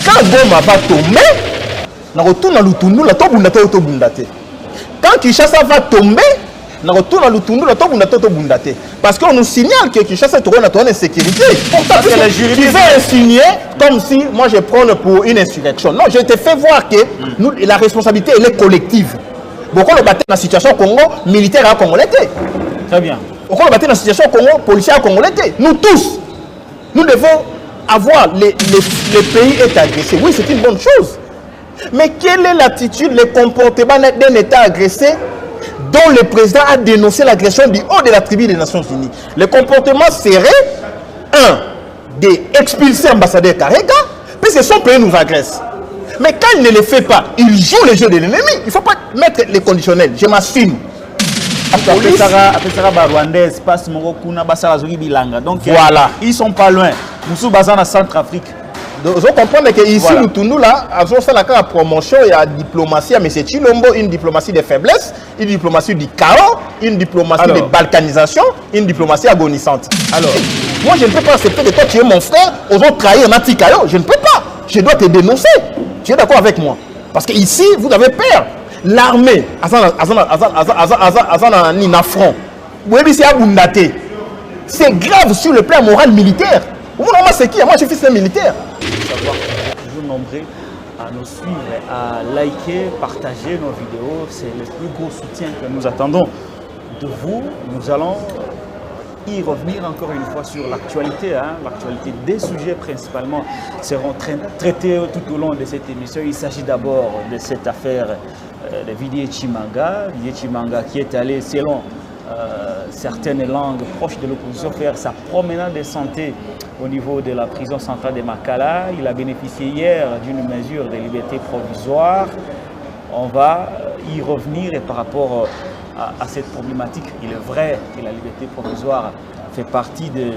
Quand Goma va tomber, na retourne à Lutundu, la Tobundate. Quand Kinshasa va tomber, na retourne à Lutundu, la Tobundate. Parce qu'on nous signale que Kinshasa est en insécurité. Pourtant, tu veux insigner comme si moi je prends pour une insurrection. Non, je te fais voir que nous, la responsabilité elle est collective. Beaucoup de batailles dans la situation au Congo, militaire à Congolais. Très bien. Beaucoup de batailles dans la situation au Congo, policiers à Congolais. Nous tous, nous devons avoir les pays est agressé. Oui, c'est une bonne chose. Mais quelle est l'attitude, le comportement d'un État agressé dont le président a dénoncé l'agression du haut de la tribu des Nations Unies? Le comportement serait, d'expulser l'ambassadeur Kareka, puisque son pays nous agresse. Mais quand il ne le fait pas, il joue le jeu de l'ennemi. Il ne faut pas mettre les conditionnels. Je m'assume. Donc voilà. Ils ne sont pas loin. Nous sommes basés en Centrafrique. Donc, vous comprenez que ici, voilà. Nous, là, la promotion, il y a diplomatie à M. Chilombo, une diplomatie de faiblesse, une diplomatie du chaos, une diplomatie de balkanisation, une diplomatie agonisante. Alors, moi, je ne peux pas accepter que toi, tu es mon frère, aux autres trahir un anti-chaos. Je ne peux pas. Je dois te dénoncer. Tu es d'accord avec moi? Parce que ici, vous avez peur. L'armée, c'est grave sur le plan moral militaire. Moi, c'est qui? Moi, je suis fils d'un militaire. Toujours nombreux à nous suivre, à liker, partager nos vidéos. C'est le plus gros soutien que nous attendons de vous. Nous allons y revenir encore une fois sur l'actualité. L'actualité des sujets principalement seront traités tout au long de cette émission. Il s'agit d'abord de cette affaire de Didier Tshimanga. Didier Tshimanga qui est allé, selon certaines langues proches de l'opposition, faire sa promenade de santé au niveau de la prison centrale de Makala. Il a bénéficié hier d'une mesure de liberté provisoire. On va y revenir et par rapport à cette problématique. Il est vrai que la liberté provisoire fait partie de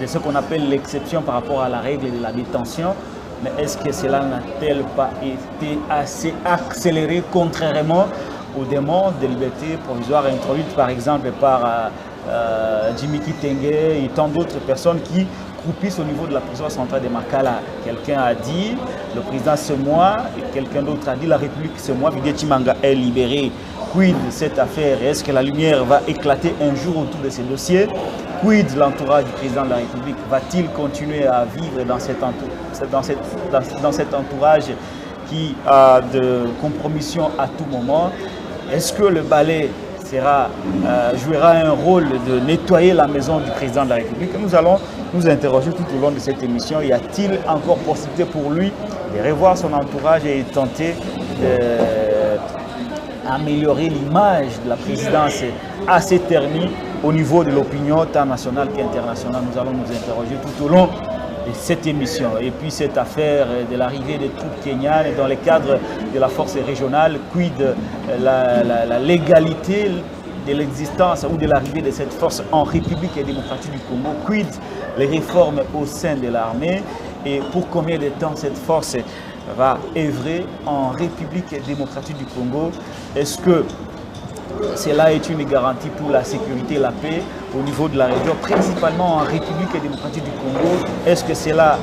ce qu'on appelle l'exception par rapport à la règle de la détention. Mais est-ce que cela n'a-t-il pas été assez accéléré contrairement aux demandes de liberté provisoire introduites par exemple par Jimmy Kitenge et tant d'autres personnes qui croupissent au niveau de la prison centrale de Makala? Quelqu'un a dit, le président ce mois, et quelqu'un d'autre a dit, la République ce mois, Didier Tshimanga est libéré. Quid de cette affaire? Est-ce que la lumière va éclater un jour autour de ces dossiers? Quid de l'entourage du président de la République? Va-t-il continuer à vivre dans cet entourage qui a de compromission à tout moment? Est-ce que le balai jouera un rôle de nettoyer la maison du président de la République? Nous allons nous interroger tout au long de cette émission. Y a-t-il encore possibilité pour lui de revoir son entourage et tenter d'améliorer l'image de la présidence assez ternie au niveau de l'opinion tant nationale qu'internationale? Nous allons nous interroger tout au long de cette émission. Et puis cette affaire de l'arrivée des troupes kenyanes dans le cadre de la force régionale, quid la légalité de l'existence ou de l'arrivée de cette force en République démocratique du Congo, quid les réformes au sein de l'armée et pour combien de temps cette force va œuvrer en République démocratique du Congo? Est-ce que cela est une garantie pour la sécurité et la paix au niveau de la région, principalement en République démocratique du Congo? Est-ce que cela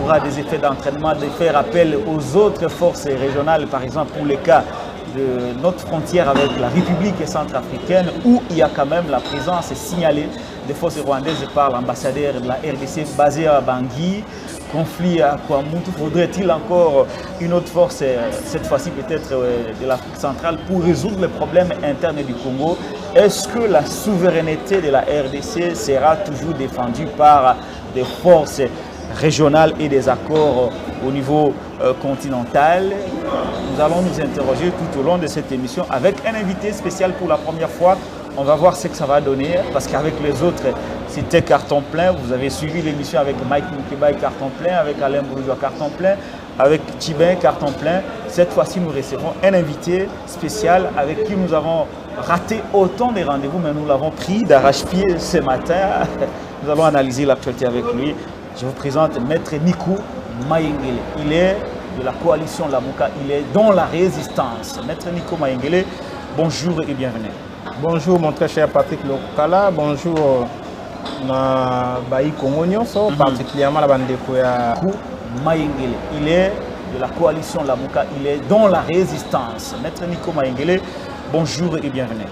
aura des effets d'entraînement, de faire appel aux autres forces régionales, par exemple pour le cas de notre frontière avec la République centrafricaine, où il y a quand même la présence signalée des forces rwandaises par l'ambassadeur de la RDC basé à Bangui? Conflit à Kwamoutou, faudrait-il encore une autre force, cette fois-ci peut-être de l'Afrique centrale, pour résoudre les problèmes internes du Congo? Est-ce que la souveraineté de la RDC sera toujours défendue par des forces régionales et des accords au niveau continental? Nous allons nous interroger tout au long de cette émission avec un invité spécial pour la première fois. On va voir ce que ça va donner, parce qu'avec les autres, c'était carton plein. Vous avez suivi l'émission avec Mike Mukebai, carton plein, avec Alain Bourgeois, carton plein, avec Tchibin, carton plein. Cette fois-ci, nous recevons un invité spécial avec qui nous avons raté autant de rendez-vous, mais nous l'avons pris d'arrache-pied ce matin. Nous allons analyser l'actualité avec lui. Je vous présente Maître Nico Mayengele. Il est de la coalition Lamuka, il est dans la résistance. Maître Nico Mayengele, bonjour et bienvenue. Bonjour mon très cher Patrick Lokala, bonjour na Baï Congo nyonso, particulièrement la bande de Mayengele. Il est de la coalition Lamuka, il est dans la résistance. Maître Nico Mayengele, bonjour et bienvenue.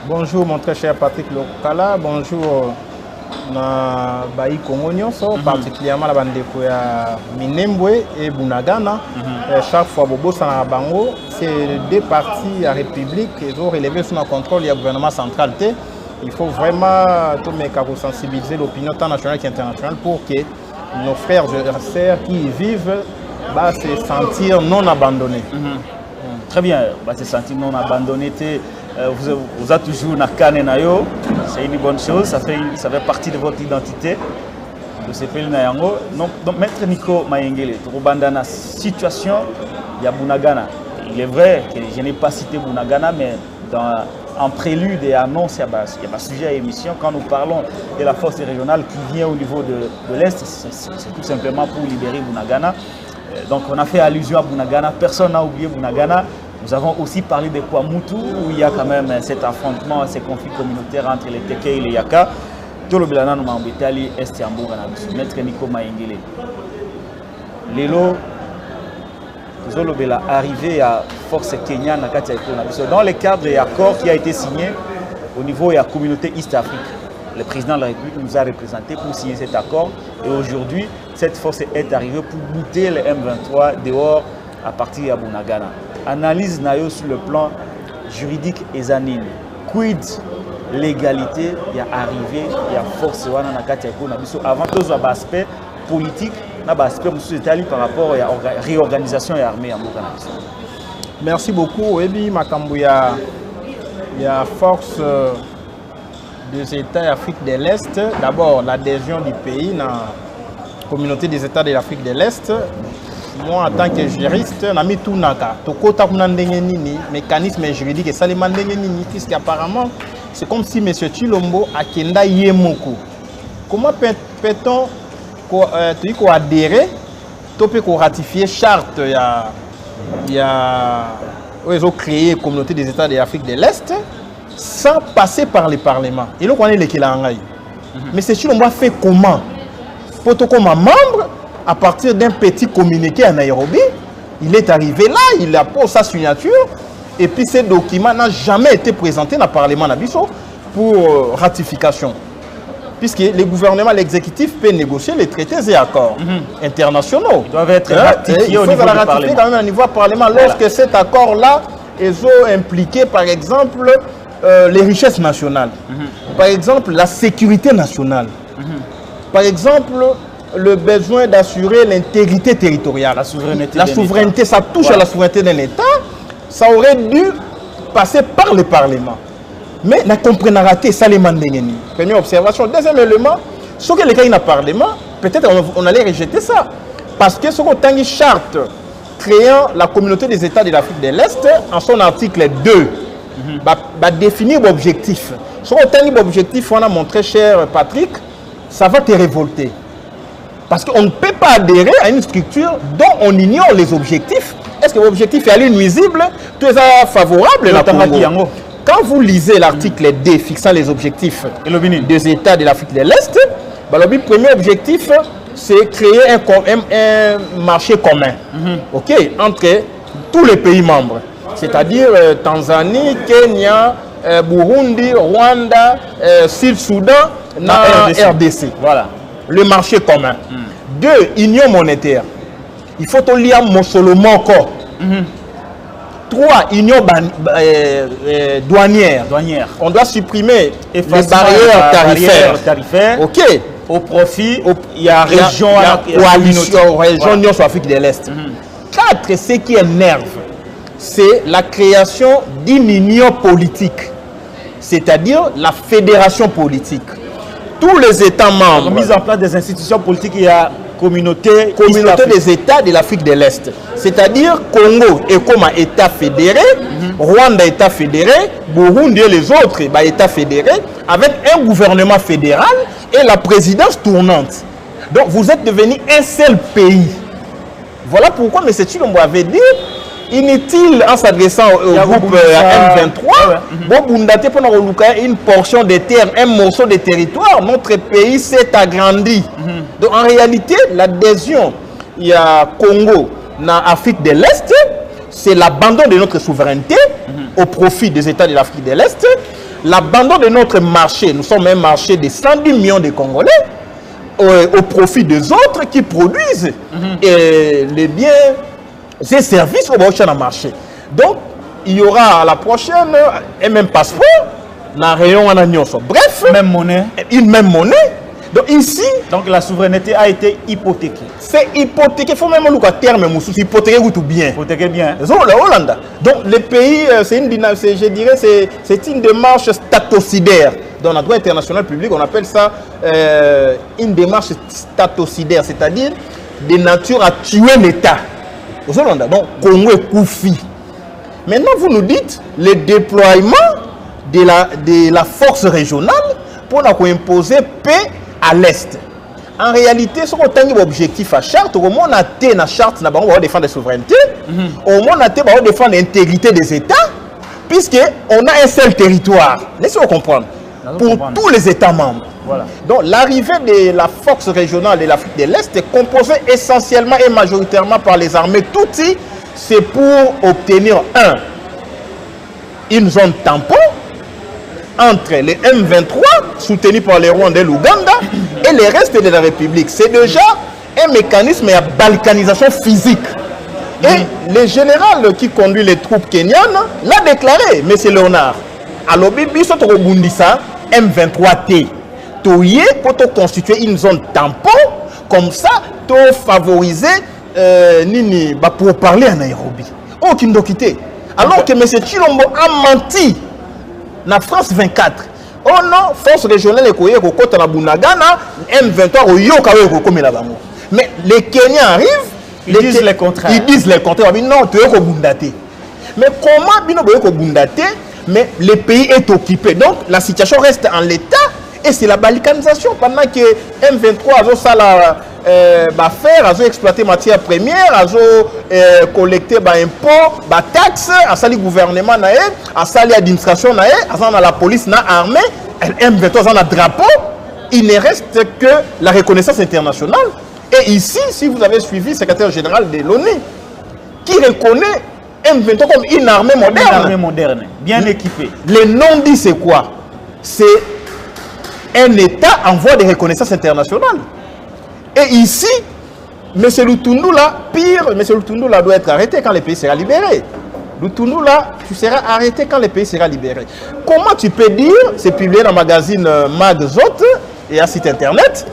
Bonjour mon très cher Patrick Lokala, bonjour na Baï Congo nyonso, particulièrement la bande de Minembwe et Bunagana. Chaque fois Bobo Sanabango, c'est deux partis à République qui ont relevé sous le contrôle du gouvernement central. Il faut vraiment sensibiliser l'opinion tant nationale qu'internationale pour que nos frères et sœurs qui y vivent se sentir non abandonnés. Très bien, se sentir non abandonnés. Vous êtes toujours na Kanenayo, c'est une bonne chose, ça fait partie de votre identité. Donc, Maître Nico Mayengele, dans la situation, il y a Bunagana. Il est vrai que je n'ai pas cité Bunagana, mais en prélude et annonce, il y a un sujet à émission. Quand nous parlons de la force régionale qui vient au niveau de l'Est, c'est tout simplement pour libérer Bunagana. Donc on a fait allusion à Bunagana, personne n'a oublié Bunagana. Nous avons aussi parlé de Kwamutu, où il y a quand même cet affrontement, ces conflits communautaires entre les Teke et les Yaka. Tout le Bilana nous Betali Est Yambour, Maître Nico Mayengele. Lelo, Zolobela arrivé à Force Kenya dans le cadre de l'accord qui a été signé au niveau de la communauté East Afrique. Le président de la République nous a représenté pour signer cet accord et aujourd'hui, cette force est arrivée pour bouter le M23 dehors à partir de Bunagana. Analyse Nayo sur le plan juridique et zanine. Quid l'égalité il y a arrivé, il y a force avant tout l'aspect politique, l'aspect par rapport à la réorganisation et l'armée en Bukana. Merci beaucoup. Ebi Makambouya, il y a force des États d'Afrique de l'Est. D'abord, l'adhésion du pays dans la communauté des États de l'Afrique de l'Est. Moi, en tant que juriste, je suis tout naka. Tokota kunandengeni mécanisme juridique et salimandengeni puisqu'apparemment c'est comme si M. Chilombo a kenda yemoko. Comment peut-on adhérer, ratifier charte ils ont créé la communauté des États de l'Afrique de l'Est sans passer par le Parlement. Et là, on est les Kilangaï. Mais c'est Chilombo a fait comment? Pour comme membre, à partir d'un petit communiqué à Nairobi, il est arrivé là, il a posé sa signature, et puis ce document n'a jamais été présenté dans le Parlement Nabiso pour ratification. Puisque le gouvernement, l'exécutif peut négocier les traités et accords internationaux. Ils doivent être ratifiés au niveau du Parlement. Quand même au niveau du Parlement. Lorsque cet accord-là, ils ont impliqué par exemple les richesses nationales, par exemple la sécurité nationale, par exemple le besoin d'assurer l'intégrité territoriale. La souveraineté, ça touche à la souveraineté d'un État, ça aurait dû passer par le Parlement. Mais la comprenant raté, ça les mandengeni. Première observation. Deuxième élément, ce que les cas dans le Parlement, peut-être on allait rejeter ça. Parce que ce qu'on a une charte créant la communauté des États de l'Afrique de l'Est, en son article 2, va définir l'objectif. Ce qu'on a un objectif, on a montré, cher Patrick, ça va te révolter. Parce qu'on ne peut pas adhérer à une structure dont on ignore les objectifs. Est-ce que l'objectif est nuisible? Tout est favorable la Congo. Quand vous lisez l'article D fixant les objectifs des États de l'Afrique de l'Est, le premier objectif, c'est créer un marché commun entre tous les pays membres. C'est-à-dire Tanzanie, Kenya, Burundi, Rwanda, Sud-Soudan, RDC. Voilà. Le marché commun. Deux, union monétaire. Il faut lire Mosolomo encore. 3, union douanière. On doit supprimer les barrières tarifaires. OK. Au profit, il y a la coalition région Afrique de l'Est. 4, ce qui énerve, c'est la création d'une union politique, c'est-à-dire la fédération politique. Tous les États membres. Mise en place des institutions politiques, il y a communauté des États de l'Afrique de l'Est. C'est-à-dire Congo est comme un État fédéré, Rwanda État fédéré, Burundi et les autres États fédérés, avec un gouvernement fédéral et la présidence tournante. Donc vous êtes devenu un seul pays. Voilà pourquoi M. Chilombo avait dit inutile en s'adressant au groupe M23. Bundate pour nous une portion de terre, un morceau de territoire. Notre pays s'est agrandi. Donc en réalité, l'adhésion, il y a Congo, dans l'Afrique de l'Est, c'est l'abandon de notre souveraineté au profit des États de l'Afrique de l'Est, l'abandon de notre marché. Nous sommes un marché de 110 millions de Congolais au profit des autres qui produisent les biens et services au marché. Donc, il y aura à la prochaine un même passeport, bref, même monnaie. Une même monnaie. Donc ici, donc la souveraineté a été hypothéquée. C'est hypothéqué. Il faut même le terme hypothéqué tout bien. Hypothéqué bien. Donc le pays, c'est une je dirais, c'est une démarche statocidaire. Dans le droit international public, on appelle ça une démarche statocidaire, c'est-à-dire de nature à tuer l'État. Donc Congo est Koufi. Maintenant, vous nous dites le déploiement de la force régionale pour imposer paix à l'Est. En réalité, ce qu'on a un objectif à charte, au moins on a la charte, on va défendre la souveraineté, au moins on va défendre l'intégrité des États, puisqu'on a un seul territoire. Laissez-moi comprendre. Pour tous les États membres. Voilà. Donc l'arrivée de la force régionale de l'Afrique de l'Est est composée essentiellement et majoritairement par les armées Tutsi. C'est pour obtenir une zone tampon entre les M23, soutenus par les Rwandais et l'Ouganda, et les restes de la République. C'est déjà un mécanisme de balkanisation physique. Et le général qui conduit les troupes kenyanes l'a déclaré, M. Léonard. Alors, Bibi, M23T. Toye pour constituer une zone tampon, comme ça, pour favoriser pour parler à Nairobi. Aucune doquité. Alors que M. Chilombo a menti. Na France 24. Oh non, force régionale est au côté de Bunagana, M23 au Yokawe comme la bango. Mais les Kenyans arrivent, ils disent le contraire. Ils disent le contraire. Non, tu es au Bundate. Mais comment bino au Bundate, mais le pays est occupé. Donc la situation reste en l'état et c'est la balkanisation pendant que M23 a ça la faire, a exploité matières premières, a collecté des impôts, des taxes, a sali gouvernement a sali administration a la police na armée, M23 a un drapeau, il ne reste que la reconnaissance internationale. Et ici, si vous avez suivi le secrétaire général de l'ONU, qui reconnaît M23 comme une armée moderne. Une armée moderne, bien équipée. Le nom dit c'est quoi? C'est un État en voie de reconnaissance internationale. Et ici, M. Lutundula, pire, M. Lutundula doit être arrêté quand le pays sera libéré. Lutundula, tu seras arrêté quand le pays sera libéré. Comment tu peux dire, c'est publié dans le magazine Magzot et à site internet,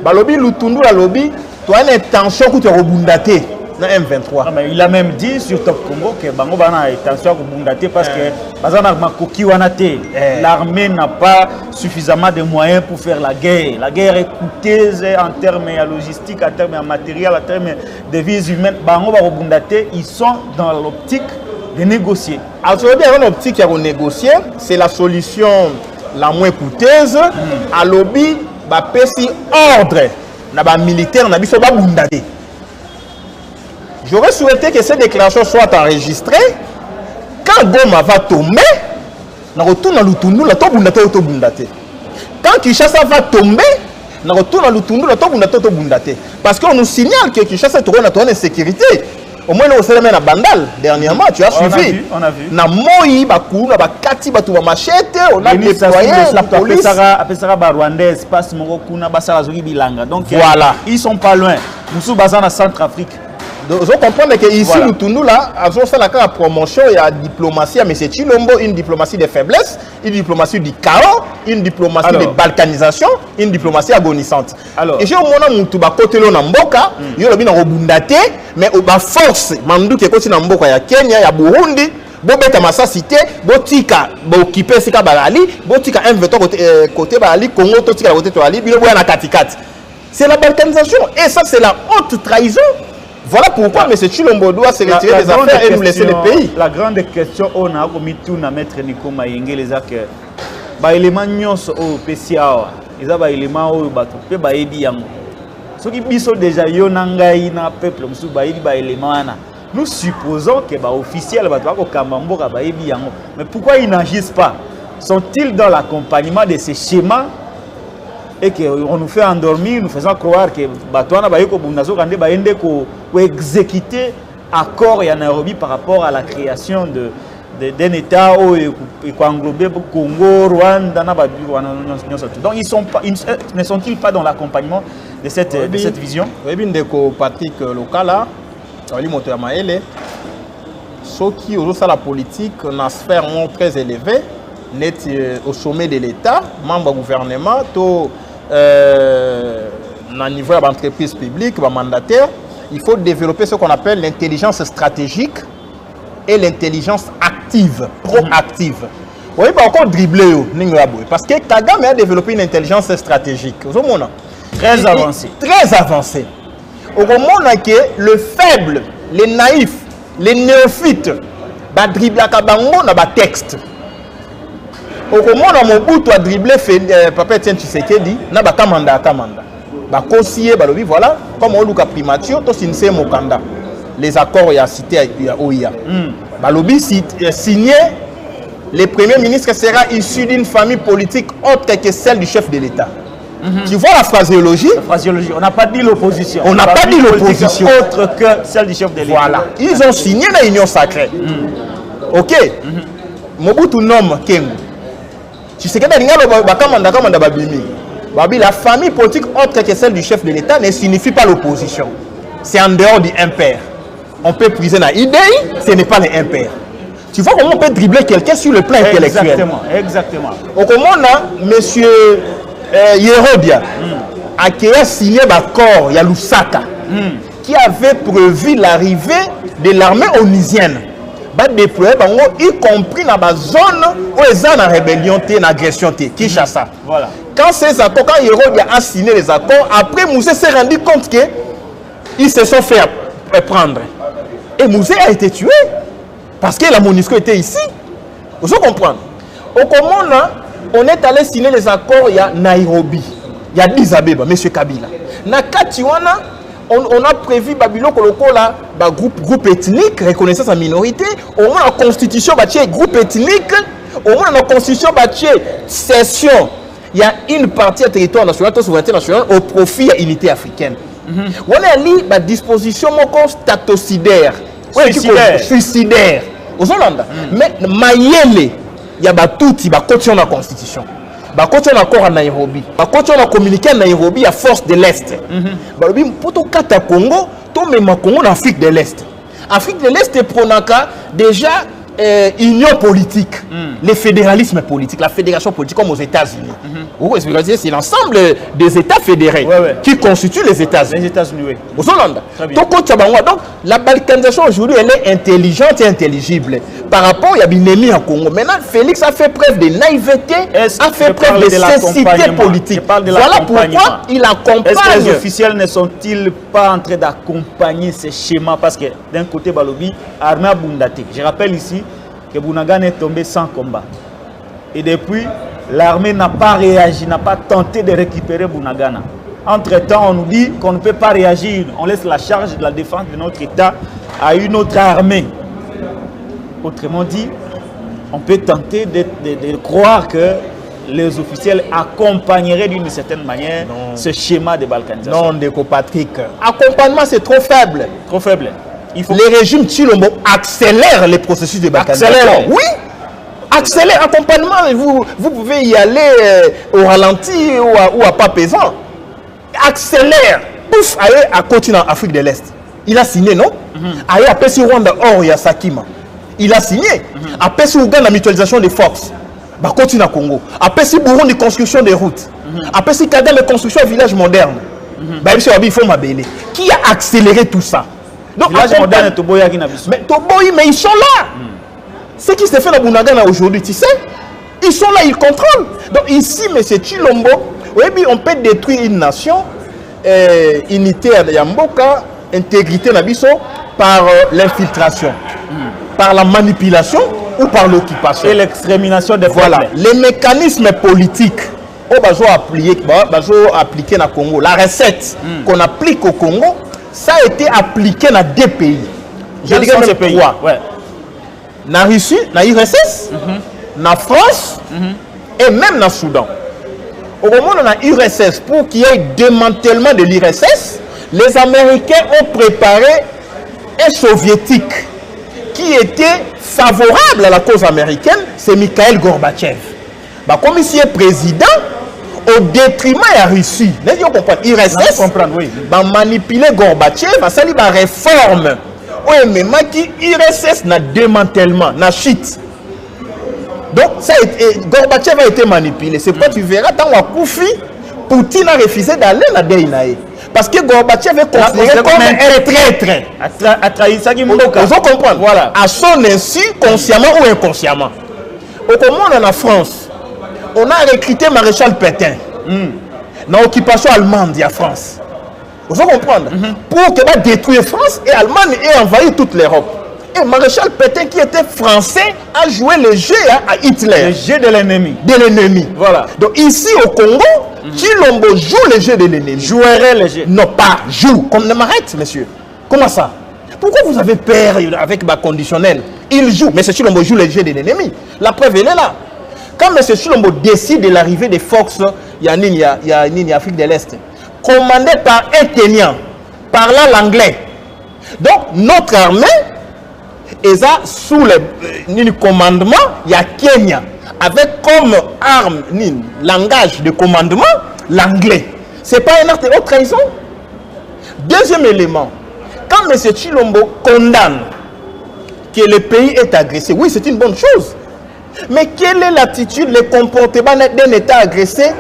Balobi Lutundula Lobby, tu as une intention que tu as rebundaté dans M23. Ah, mais il a même dit sur Top Congo que Bango Bana a intention de rebundaté parce que l'armée n'a pas suffisamment de moyens pour faire la guerre. La guerre est coûteuse en termes de logistique, en termes de matériel, en termes de vies humaines. Bango va rebundaté, ils sont dans l'optique de négocier. Alors, dans l'optique de négocier, c'est la solution la moins coûteuse. À lobby, bah pesi ordre, na ba militaire na biso ba bundate. J'aurais souhaité que cette déclaration soit enregistrée. Quand Goma va tomber, na retourne à Lutundu la to bundate. Quand Kinshasa va tomber, na retourne à Lutundu la to bundate. Parce qu'on nous signale que Kinshasa est en insécurité. Au moins, on s'est mis à Bandal dernièrement, tu as suivi. On a vu. Na Moï, Bakou, na Bakati, Batouba Machete, on a déployé la police. Donc, voilà. Ils sont pas loin. Nous sommes basés en Centrafrique. Donc, vous comprenez qu'ici, voilà. Nous tournons là, à la promotion, il y a diplomatie à M. Chilombo, une diplomatie de faiblesse, une diplomatie du chaos, une diplomatie de balkanisation, une diplomatie agonisante. Alors, et j'ai au moment où tu vas côté là, Namboka, il y a le Robundate, mais au bas force, Mandou qui est côté Namboka, il y a Kenya, il y a Burundi, Bobeta Massa cité, Botika, Bokipe Sika Balali, Botika M23 côté Balali, Congo, Totika côté Toali, Bilo Boya Katikat. C'est la balkanisation et ça, c'est la haute trahison. Voilà pourquoi M. Chilombo doit se retirer des affaires et nous laisser le pays. La grande question, on a commis tout à mettre Nico Mayenge, les acteurs. Les éléments au PCA, les éléments au bateau, les éléments. Ceux qui sont déjà yonangaï na peuple, les éléments. nous supposons que les officiels mais pourquoi ils n'agissent pas? Sont-ils dans l'accompagnement de ces schémas et qu'on nous fait endormir, nous faisant croire que exécuter accord et Nairobi par rapport à la création d'un État qui englobe Congo, Rwanda, donc ils ne sont-ils pas dans l'accompagnement de cette vision? Oui, Patrick local, ceux qui ont la politique dans une sphère très élevée, net au sommet de l'État, membre du gouvernement, au niveau de l'entreprise publique, mandataire, il faut développer ce qu'on appelle l'intelligence stratégique et l'intelligence active, proactive. Oui, pas encore dribbler, parce que Kagame a développé une intelligence stratégique. Très avancée. Très avancée. Au moment où le faible, les naïfs, les néophytes, va dribbler dans le texte. Au moment où Mobutu a dribblé Papa Etienne Tshisekedi, na ba kamanda. Ba conseiller balobi voilà comme on luka primature to sinse mokanda. Les accords y a cité à OIA. Balobi signé le premier ministre sera issu d'une famille politique autre que celle du chef de l'État. Tu vois la phraséologie? On n'a pas dit l'opposition. On n'a pas dit l'opposition autre que celle du chef de l'État. Voilà. Ils ont signé la union sacrée. OK. Mobutu nomme Kengo. Tu sais que la famille politique autre que celle du chef de l'État ne signifie pas l'opposition. C'est en dehors du impair. On peut priser la idée, ce n'est pas l'impair. Tu vois comment on peut dribbler quelqu'un sur le plan intellectuel. Exactement. Au moment là, monsieur Yerodia qui a signé l'accord, il y a Lusaka, qui avait prévu l'arrivée de l'armée onusienne. Déployer y compris dans la zone où ils sont en rébellion, en agression, Kinshasa. Voilà. Quand ces accords, quand Yerodia a signé les accords, après Moussé s'est rendu compte qu'ils se sont fait prendre. Et Moussé a été tué parce que la MONUSCO était ici. Vous comprenez? Au moment là, on est allé signer les accords, il y a Nairobi, il y a Addis Abeba, M. Kabila. Nakatiwana, on a prévu Babylone Kolokola, groupe ethnique, reconnaissance à minorité. Au moins la constitution, groupe ethnique. Au moins la constitution, cession. Il y a une partie du territoire national, de souveraineté nationale, au profit de l'unité africaine. On a lu la disposition statocidaire. Suicidaire. Aux Hollandais. Mais Mayele, il y a tout qui va continuer la constitution. Quand on a accord à Nairobi, quand on a communiqué à Nairobi à force de l'Est, pour tout cas à Congo, tout même Congo en Afrique de l'Est. Afrique de l'Est est pronaka déjà union politique, le fédéralisme politique, la fédération politique comme aux États-Unis. C'est l'ensemble des États fédérés qui constituent les États-Unis. Les États-Unis, oui. Aux Hollandais. Donc la balkanisation aujourd'hui, elle est intelligente et intelligible. Par rapport à Binemi en Congo. Maintenant, Félix a fait preuve de naïveté, a fait preuve de cécité politique. Voilà pourquoi il accompagne. Est-ce que les officiels ne sont-ils pas en train d'accompagner ces schémas? Parce que d'un côté, Balobi, Armée Bundate. Je rappelle ici que Bunagana est tombé sans combat. Et depuis, l'armée n'a pas réagi, n'a pas tenté de récupérer Bunagana. Entre-temps, on nous dit qu'on ne peut pas réagir. On laisse la charge de la défense de notre État à une autre armée. Autrement dit, on peut tenter de croire que les officiels accompagneraient d'une certaine manière ce schéma de balkanisation. Non, Ndeko Patrick. Accompagnement, c'est trop faible. Trop faible. Les régimes Chilombo accélèrent les processus de balkanisation. Oui. Accélère. Accompagnement, vous pouvez y aller au ralenti ou à pas pesant. Accélère. Pouf, allez à continent Afrique de l'Est. Il a signé, non? Allez à Pessi Rwanda, or il y a Sakima. Il a signé. À Pessi Ouganda, mutualisation des forces. Bah, continue à Congo. À Pessi Burundi, construction des routes. À Pessi Kagame, construction de villages modernes. Bah, il faut m'abéler. Qui a accéléré tout ça? Donc, village moderne, mais ils sont là. Ce qui se fait dans Bunagana aujourd'hui, tu sais, ils sont là, ils contrôlent. Donc ici, M. Chilombo, oui, on peut détruire une nation, unité à Yamboka, intégrité Nabiso, par l'infiltration, par la manipulation ou par l'occupation. Et l'extermination des peuples. Voilà, les mécanismes politiques appliqués dans le Congo, la recette qu'on applique au Congo, ça a été appliqué dans 2 pays. Je dirais même pays. Ouais. Na Russie, na URSS, na France et même na Soudan. Au moment où on a URSS, pour qu'il y ait démantèlement de l'URSS, les Américains ont préparé un soviétique qui était favorable à la cause américaine, c'est Mikhail Gorbatchev. Bah, comme ici est président, au détriment de la Russie, vous comprenez, URSS, oui. bah, manipuler Gorbatchev, ça lui va réforme. Oui, mais qui URSS n'a démantèlement, n'a shit. Donc, ça a été, Gorbatchev a été manipulé. C'est pourquoi tu verras, dans Wakoufi, Poutine a refusé d'aller dans Deinae. Parce que Gorbatchev est considéré comme un traître. A trahi ça qui Vous comprenez? Voilà. À son insu, consciemment ou inconsciemment. Au moment en France, on a recruté Maréchal Pétain dans l'occupation allemande de la France. Vous comprenez? Pour que va détruire France et Allemagne et envahir toute l'Europe. Et Maréchal Pétain, qui était français, a joué le jeu à Hitler. Le jeu de l'ennemi. De l'ennemi. Voilà. Donc ici au Congo, Tshilombo joue le jeu de l'ennemi. Jouerait le jeu. Non, pas joue. Comme ne m'arrête, monsieur. Comment ça? Pourquoi vous avez peur avec ma conditionnel? Il joue. Mais M. Tshilombo joue le jeu de l'ennemi. La preuve, elle est là. Quand M. Tshilombo décide de l'arrivée des forces, il y a Afrique de l'Est, commandé par un Kenyan, parlant l'anglais. Donc, notre armée est sous le commandement, il y a Kenya, avec comme arme, langage de commandement, l'anglais. Ce n'est pas un acte de haute trahison. Deuxième élément, quand M. Tshilombo condamne que le pays est agressé, oui, c'est une bonne chose. Mais quelle est l'attitude, le comportement d'un État agressé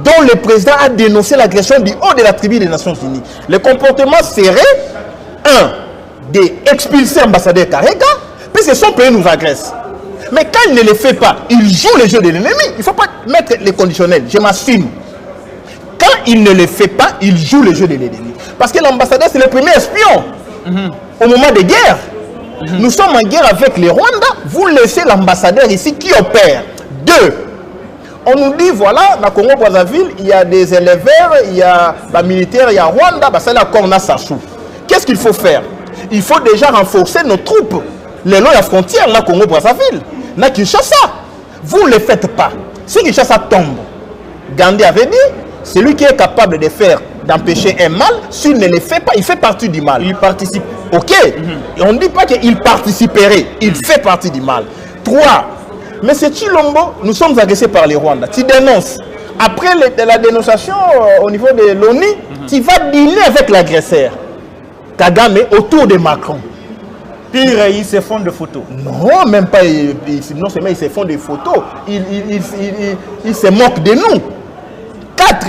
dont le président a dénoncé l'agression du haut de la tribu des Nations Unies? Le comportement serait, d'expulser l'ambassadeur Karega, puisque son pays nous agresse. Mais quand il ne le fait pas, il joue le jeu de l'ennemi. Il ne faut pas mettre les conditionnels, je m'assume. Quand il ne le fait pas, il joue le jeu de l'ennemi. Parce que l'ambassadeur, c'est le premier espion. Au moment des guerres, nous sommes en guerre avec les Rwandais, vous laissez l'ambassadeur ici qui opère. Deux, on nous dit, voilà, dans Congo-Brazzaville, il y a des éleveurs, il y a des militaires, il y a Rwanda, c'est la Corna Sassou. Qu'est-ce qu'il faut faire? Il faut déjà renforcer nos troupes. Le long de la frontière, là, Congo-Brazzaville, là, Kinshasa. Vous ne le faites pas. Si Kinshasa tombe, Gandhi avait dit, celui qui est capable de faire, d'empêcher un mal, s'il ne le fait pas, il fait partie du mal. Il participe. Ok. Et on ne dit pas qu'il participerait, il fait partie du mal. 3. Mais c'est Tshilombo, nous sommes agressés par les Rwandais. Tu dénonces. Après la dénonciation au niveau de l'ONU, tu vas dîner avec l'agresseur. Kagame autour de Macron. Pire, ils se font des photos. Non, même pas. Non seulement ils se font des photos, ils se moquent de nous. 4.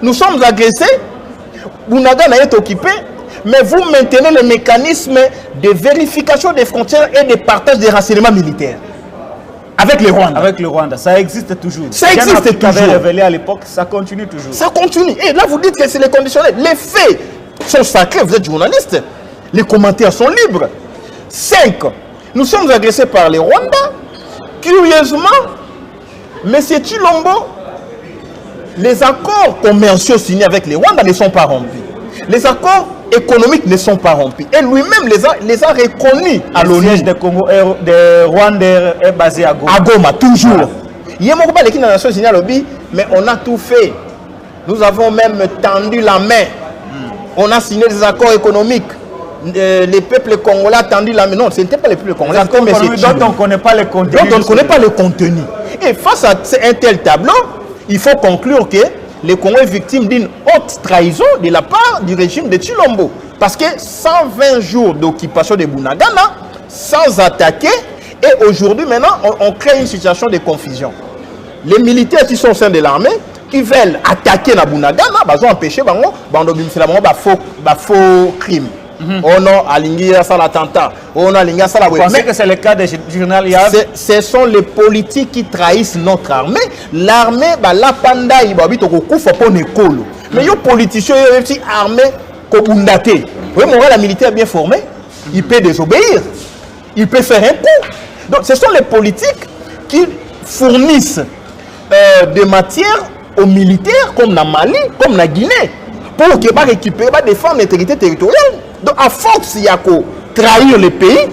Nous sommes agressés. Bunagana est occupé, mais vous maintenez le mécanisme de vérification des frontières et de partage des renseignements militaires. Avec le Rwanda. Avec le Rwanda, ça existe toujours. Ça existe toujours. Avait révélé à l'époque, ça continue toujours. Ça continue. Et là, vous dites que c'est les conditionnels. Les faits sont sacrés, vous êtes journaliste. Les commentaires sont libres. 5. Nous sommes agressés par les Rwandais. Curieusement, M. Tshilombo, les accords commerciaux signés avec les Rwandais ne sont pas remplis. Les accords économiques ne sont pas remplis. Et lui-même les a reconnus à l'ONU. Le siège de Rwanda est basé à Goma. À Goma, toujours. Il y a beaucoup de Nations Unies à l'objet, mais on a tout fait. Nous avons même tendu la main. On a signé des accords économiques. Les peuples congolais ont tendu la main. Non, ce n'était pas les peuples congolais. Donc on ne connaît pas le contenu. Donc on ne connaît pas le contenu. Et face à un tel tableau, il faut conclure que le Congo est victime d'une haute trahison de la part du régime de Tshilombo. Parce que 120 jours d'occupation de Bunagana, sans attaquer, et aujourd'hui maintenant, on crée une situation de confusion. Les militaires qui sont au sein de l'armée, qui veulent attaquer la Bunagana, ils ont empêché les faux crimes. Oh non, Alingia ça l'attentat. Oh non, Alingia ça la. Vous pensez que c'est le cas des journalistes? Ce sont les politiques qui trahissent notre armée. L'armée, la panda, il va habiter au coup, faut pas une école. Mais les politiciens, ils ont aussi armée kobundate. Oui, la militaire bien formé, il peut désobéir. Il peut faire un coup. Donc, ce sont les politiques qui fournissent des matières aux militaires, comme dans Mali, comme dans Guinée, pour qu'ils puissent récupérer, défendre l'intégrité territoriale. Donc, à force, il y a trahir le pays,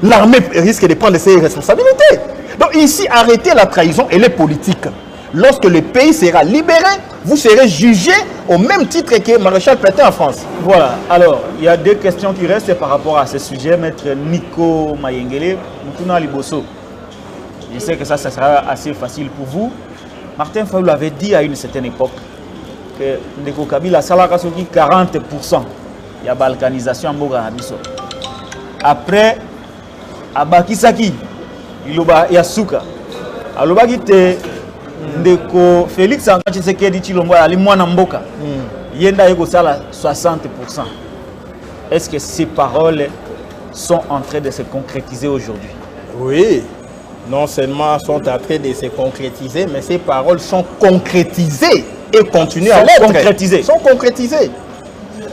l'armée risque de prendre ses responsabilités. Donc ici, arrêtez la trahison et les politiques. Lorsque le pays sera libéré, vous serez jugé au même titre que Maréchal Pétain en France. Voilà, alors, il y a deux questions qui restent par rapport à ce sujet. Maître Nico Mayengele, Moutouna Liboso. Je sais que ça sera assez facile pour vous. Martin Fayulu avait dit à une certaine époque que Ndeko Kabila salaka soki 40%. Il y a balkanisation en Mogabiso. Après, à Bakisaki, il y a Souka. Alors, Ndeko Félix Antoine Tshisekedi Tshilombo ali mwana mboka. Yenda yeko sala 60%. Est-ce que ces paroles sont en train de se concrétiser aujourd'hui? Oui, non seulement sont en train de se concrétiser, mais ces paroles sont concrétisées et continuent à l'être. Concrétisées. Sont concrétisées.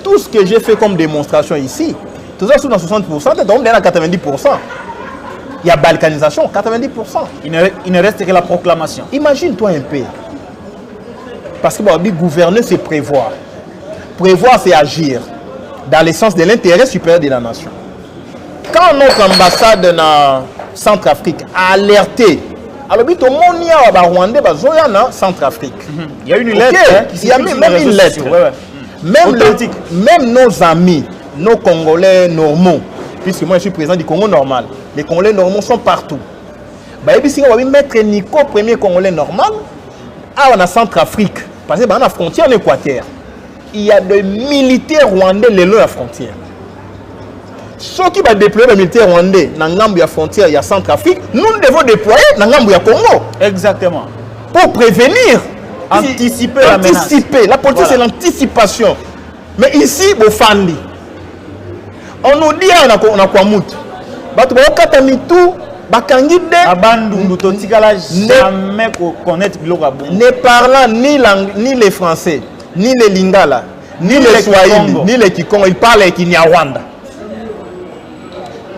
Tout ce que j'ai fait comme démonstration ici, tout ça sont dans 60%, donc on est à 90%. Il y a balkanisation, 90%. Il ne reste que la proclamation. Imagine-toi un peu. Parce que bon, gouverner, c'est prévoir. Prévoir, c'est agir dans le sens de l'intérêt supérieur de la nation. Quand notre ambassade dans Centrafrique a alerté, alors tout le monde y a Rwandais, Centrafrique. Il y a une lettre. Okay. Il y a même une lettre. Même nos amis, nos Congolais normaux, puisque moi je suis président du Congo normal, les Congolais normaux sont partout. Si on va mettre Nico, premier Congolais normal, en Centrafrique, parce que dans la frontière de l'Équateur, il y a des militaires rwandais le long de la frontière. Ceux qui vont déployer les militaires rwandais dans la frontière, il y a Centrafrique, nous devons déployer dans la Congo. Exactement. Pour prévenir, anticiper la menace. La politique, voilà. C'est l'anticipation. Mais ici, Bofandi, on nous dit on a quoi mout. Ne parlant ni les Français, ni les Lingala, ni les Swahili, ni les Kikongo, ils parlent avec Kinyarwanda.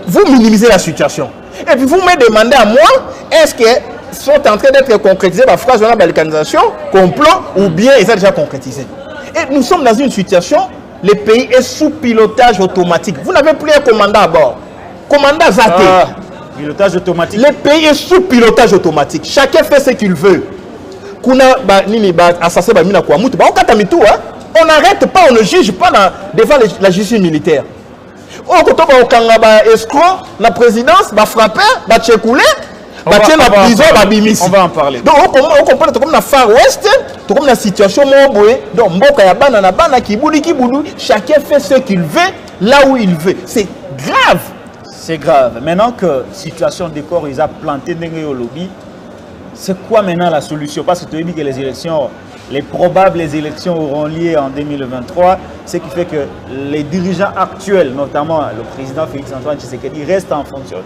Vous minimisez la situation. Et puis vous me demandez à moi, est-ce que sont en train d'être concrétisés par phrase de la balkanisation, complot, ou bien ils sont déjà concrétisés. Et nous sommes dans une situation, le pays est sous pilotage automatique. Vous n'avez plus un commandant à bord. Commandant Zate. Pilotage automatique. Le pays est sous pilotage automatique. Chacun fait ce qu'il veut. On n'arrête pas, on ne juge pas devant la justice militaire. On escroc, la présidence, frapper, tchécoulé, la prison, on va en parler. Donc on comprend comme la Far West, comme la situation donc chacun fait ce qu'il veut là où il veut. C'est grave. C'est grave. Maintenant que la situation des corps ils a planté au lobby, c'est quoi maintenant la solution? Parce que tu as dit que les élections, les probables élections auront lieu en 2023, ce qui fait que les dirigeants actuels, notamment le président Félix Antoine Tshisekedi, restent en fonction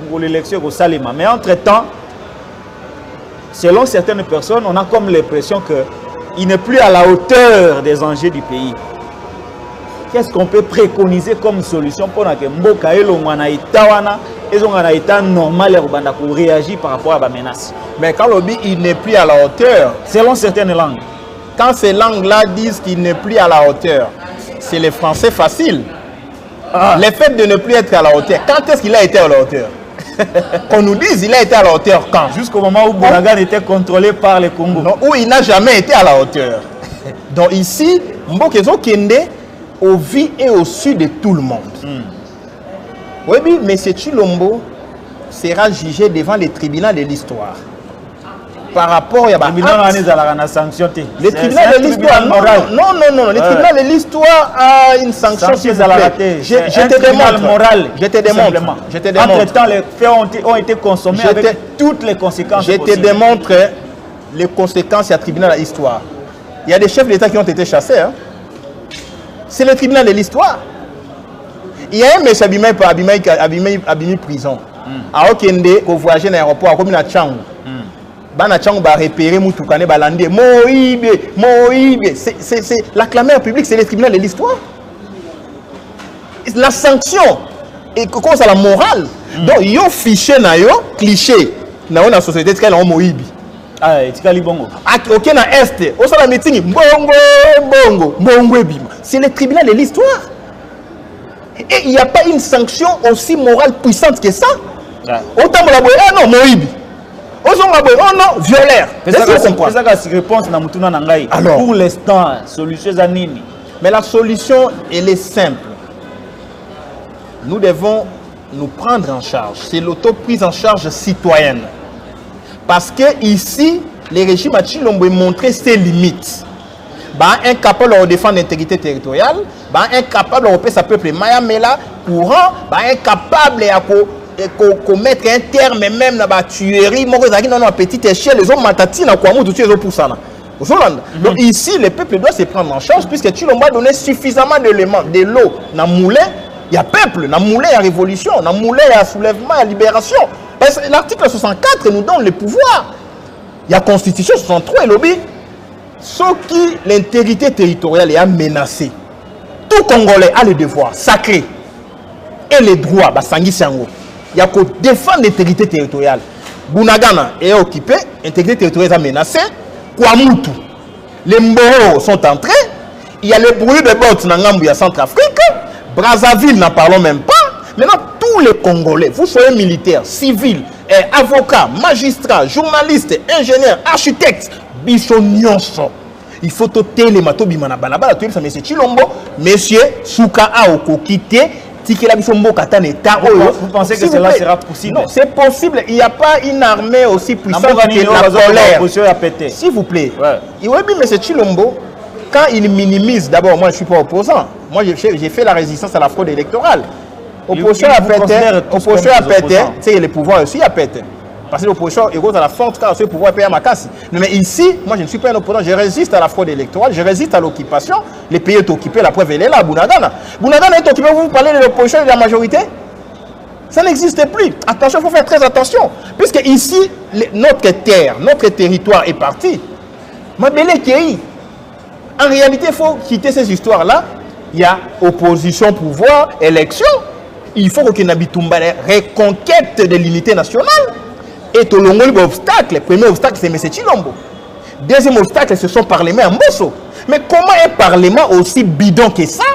pour l'élection au Salima. Mais entre-temps, selon certaines personnes, on a comme l'impression qu'il n'est plus à la hauteur des enjeux du pays. Qu'est-ce qu'on peut préconiser comme solution pour que Mboka et l'Onganaïtawana et l'Onganaïta normal pour réagir par rapport à la menace? Mais quand lobby il n'est plus à la hauteur, selon certaines langues. Quand ces langues-là disent qu'il n'est plus à la hauteur, c'est les Français faciles. Le fait de ne plus être à la hauteur, quand est-ce qu'il a été à la hauteur? Qu'on nous dise il a été à la hauteur quand? Jusqu'au moment où Bouragan était contrôlé par les Congo. Non, où il n'a jamais été à la hauteur. Donc ici, Mbokezo Kende au vu et au su de tout le monde. Oui, mais M. Tshilombo sera jugé devant les tribunaux de l'histoire. Par rapport à le tribunal de l'histoire, non, le tribunal de l'histoire a une sanction. Je te démontre. Entre-temps, les faits ont été consommés avec toutes les conséquences. Je te démontre les conséquences du tribunal de l'histoire. Il y a des chefs d'État qui ont été chassés. Hein. C'est le tribunal de l'histoire. Il y a un monsieur Abimai prison. À Okende, au voyager dans l'aéroport, comme il Tchangou. Bana Tchangou va repérer Moutoukane Balandé. Moïbe. C'est la clameur publique, c'est le tribunal de l'histoire. La sanction, et comment ça la morale. Donc, il y a un fichier, cliché, dans la société, c'est un Moïbe. Ah, c'est bongo. Ok, na est, au sein de la meeting, bongo, c'est le tribunal de l'histoire. Et il n'y a pas une sanction aussi morale puissante que ça. Autant la boue, ah non, Moïbi. Autant la boue, oh non, violaire. Alors, pour l'instant, solution Zanini. Mais la solution, elle est simple. Nous devons nous prendre en charge. C'est l'auto-prise en charge citoyenne. Parce que ici, les régimes à Chilombo ont montré ses limites. Bah, incapable de défendre l'intégrité territoriale, bah, incapable de repérer sa peuple Maya Mela courant, bah, incapable de mettre un terme même dans la tuerie, à petite échelle, les hommes matatines à quoi nous tous les pour ça. Donc ici, le peuple doit se prendre en charge puisque Chilombo a donné suffisamment d'éléments, de l'eau, dans moulin, il y a peuple, dans moulin, il y a révolution, dans moulin, il y a soulèvement, il y a libération. L'article 64 nous donne le pouvoir. Il y a Constitution 63 et lobby. Ce qui l'intégrité territoriale est menacée. Tout Congolais a le devoir sacré et les droits. Il y a qu'à défendre l'intégrité territoriale. Bunagana est occupé, l'intégrité territoriale est menacée. Kwamutu, les Mboro sont entrés. Il y a le bruit de bottes dans Ngambia Centrafrique. Brazzaville, n'en parlons même pas. Maintenant, tous les Congolais, vous soyez militaires, civils, avocats, magistrats, journalistes, ingénieurs, architectes, Bissonionso. Il faut ôter les matos bimana balabala. Monsieur Chilombo, monsieur Souka Aoko quitté. Vous pensez que cela sera possible? Non, c'est possible. Il n'y a pas une armée aussi puissante que la colère. S'il vous plaît. Oui, mais M. Chilombo, quand il minimise, d'abord, moi je ne suis pas opposant. Moi j'ai fait la résistance à la fraude électorale. Opposition a pété, c'est le pouvoir aussi a pété. Parce que l'opposition est à la forte car le pouvoir paye à ma casse. Mais ici, moi je ne suis pas un opposant, je résiste à la fraude électorale, je résiste à l'occupation. Le pays est occupé, la preuve elle est là, Bunagana. Bunagana est occupé, vous parlez de l'opposition et de la majorité? Ça n'existe plus. Attention, il faut faire très attention. Puisque ici, notre terre, notre territoire est parti. Mabele Kei. En réalité, il faut quitter ces histoires-là. Il y a opposition, pouvoir, élection. Il faut qu'il y ait une reconquête de l'unité nationale. Et tout le monde obstacle. Le premier obstacle, c'est M. Chilombo. Deuxième obstacle, ce sont les parlements en Bosso. Mais comment un parlement aussi bidon que ça?